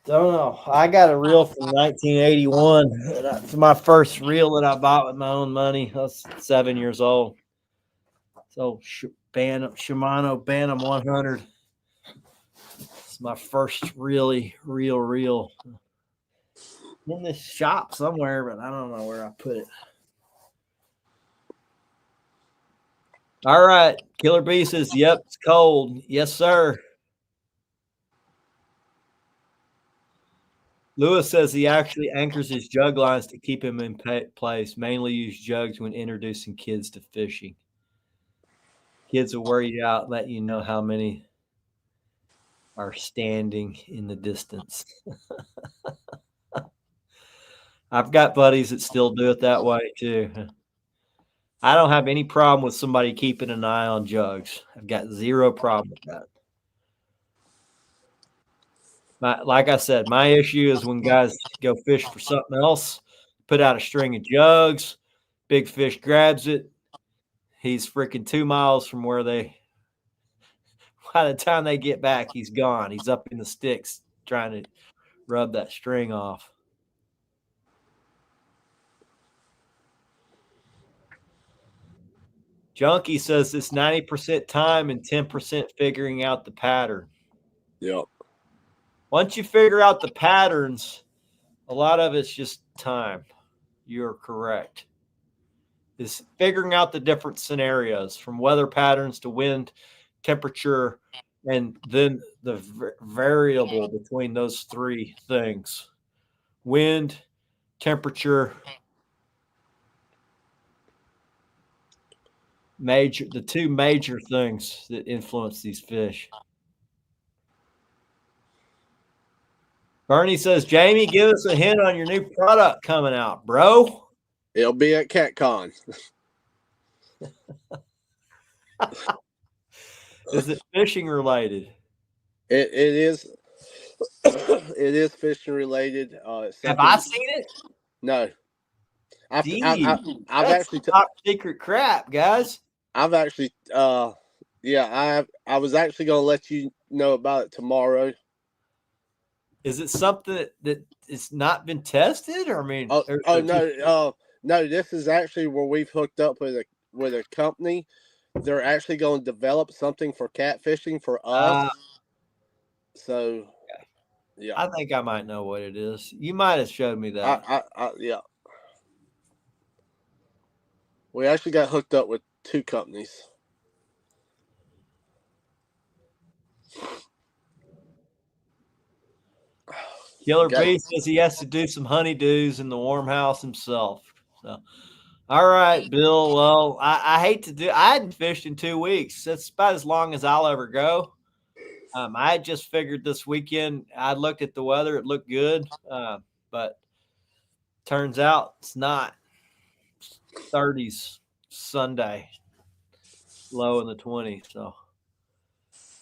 Don't know. I got a reel from 1981. It's my first reel that I bought with my own money. I was 7 years old. So Shimano Bantam 100. It's my first really real reel. In this shop somewhere, but I don't know where I put it. All right. Killer B says, yep, it's cold. Yes, sir. Lewis says he actually anchors his jug lines to keep him in place, mainly use jugs when introducing kids to fishing. Kids will wear you out, let you know how many are standing in the distance. I've got buddies that still do it that way too. I don't have any problem with somebody keeping an eye on jugs. I've got zero problem with that. Like I said, my issue is when guys go fish for something else, put out a string of jugs, big fish grabs it. He's freaking 2 miles from where by the time they get back, he's gone. He's up in the sticks trying to rub that string off. Junkie says it's 90% time and 10% figuring out the pattern. Yep. Once you figure out the patterns, a lot of it's just time. You're correct. It's figuring out the different scenarios from weather patterns to wind, temperature, and then the variable between those three things. Wind, temperature, the two major things that influence these fish. Bernie says, Jamie, give us a hint on your new product coming out, bro. It'll be at CatCon. Is it fishing related? It is. It is fishing related. Have I seen it? No. I've That's actually top secret crap, guys. I've actually I was actually going to let you know about it tomorrow. Is it something that it's not been tested? Or I mean, no, this is actually where we've hooked up with a company. They're actually going to develop something for catfishing for us. So, yeah, I think I might know what it is. You might have showed me that. Yeah. We actually got hooked up with 2 companies. Killer B says he has to do some honeydews in the warm house himself. So, all right, Bill. Well, I hate to do. I hadn't fished in 2 weeks. That's about as long as I'll ever go. I just figured this weekend. I looked at the weather; it looked good, but turns out it's not. 30s Sunday, low in the 20s. So,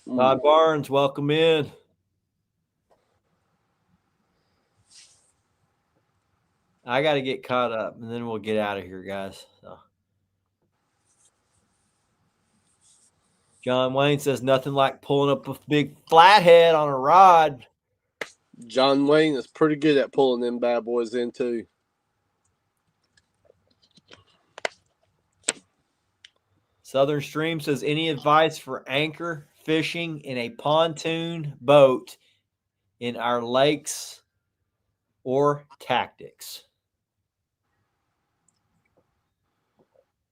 Todd Barnes, welcome in. I got to get caught up, and then we'll get out of here, guys. So. John Wayne says nothing like pulling up a big flathead on a rod. John Wayne is pretty good at pulling them bad boys in, too. Southern Stream says, any advice for anchor fishing in a pontoon boat in our lakes or tactics?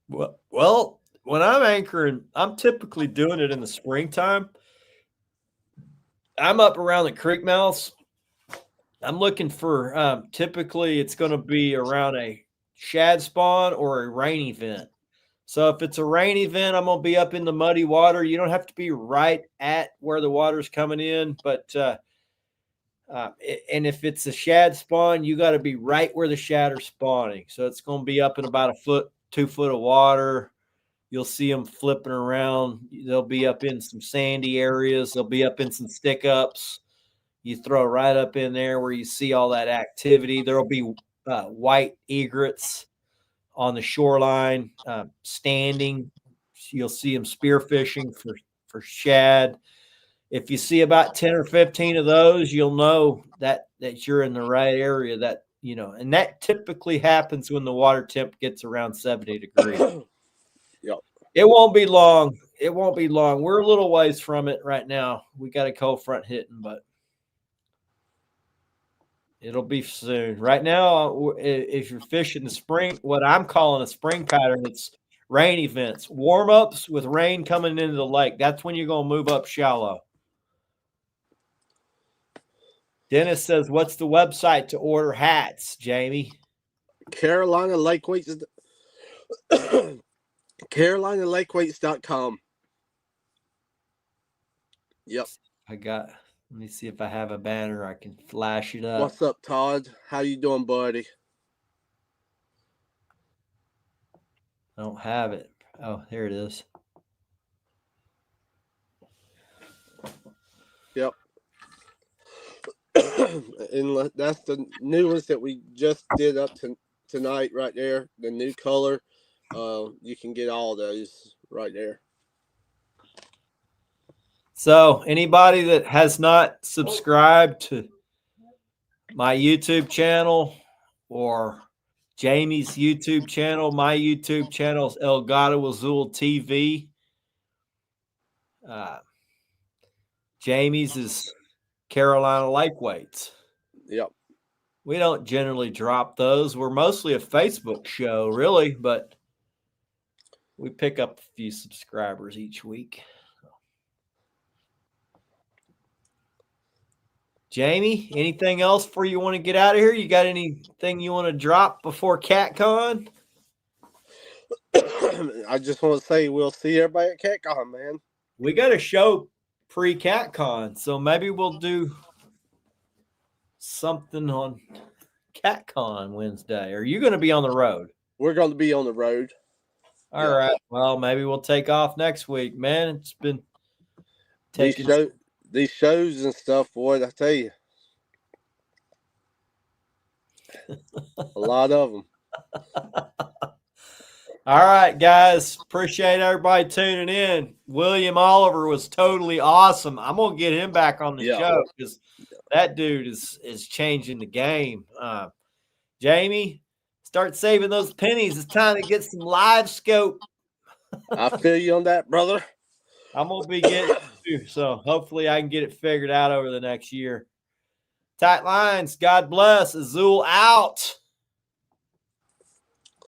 Well, when I'm anchoring, I'm typically doing it in the springtime. I'm up around the creek mouths. I'm looking for, typically it's going to be around a shad spawn or a rain event. So if it's a rain event, I'm going to be up in the muddy water. You don't have to be right at where the water's coming in, but and if it's a shad spawn, you got to be right where the shad are spawning. So it's going to be up in about 1 foot, 2 foot of water. You'll see them flipping around. They'll be up in some sandy areas. They'll be up in some stick ups. You throw right up in there where you see all that activity. There'll be white egrets on the shoreline standing. You'll see them spearfishing for shad. If you see about 10 or 15 of those, you'll know that you're in the right area. That, you know, and that typically happens when the water temp gets around 70 degrees. Yep. It won't be long. It won't be long. We're a little ways from it right now. We got a cold front hitting, but it'll be soon. Right now, if you're fishing the spring, what I'm calling a spring pattern, it's rain events, warm-ups with rain coming into the lake. That's when you're going to move up shallow. Dennis says, what's the website to order hats, Jamie? Carolina Lake Weights. CarolinaLakeWeights.com. Yep. Let me see if I have a banner. I can flash it up. What's up, Todd? How you doing, buddy? I don't have it. Oh, here it is. Yep. And that's the new ones that we just did up to tonight right there. The new color. You can get all those right there. So anybody that has not subscribed to my YouTube channel or Jamie's YouTube channel, my YouTube channel is El Gato Azul TV. Jamie's is Carolina Lake Weights. Yep. We don't generally drop those. We're mostly a Facebook show, really, but we pick up a few subscribers each week. Jamie, anything else before you want to get out of here? You got anything you want to drop before CatCon? I just want to say we'll see everybody at CatCon, man. We got a show pre-CatCon, so maybe we'll do something on CatCon Wednesday. Are you going to be on the road? We're going to be on the road. All right. Well, maybe we'll take off next week, man. It's been taking these shows and stuff, boy, I tell you. A lot of them. All right, guys. Appreciate everybody tuning in. William Oliver was totally awesome. I'm going to get him back on the show because that dude is changing the game. Jamie, start saving those pennies. It's time to get some live scope. I feel you on that, brother. I'm going to be getting too, so hopefully I can get it figured out over the next year. Tight lines. God bless. Azul out.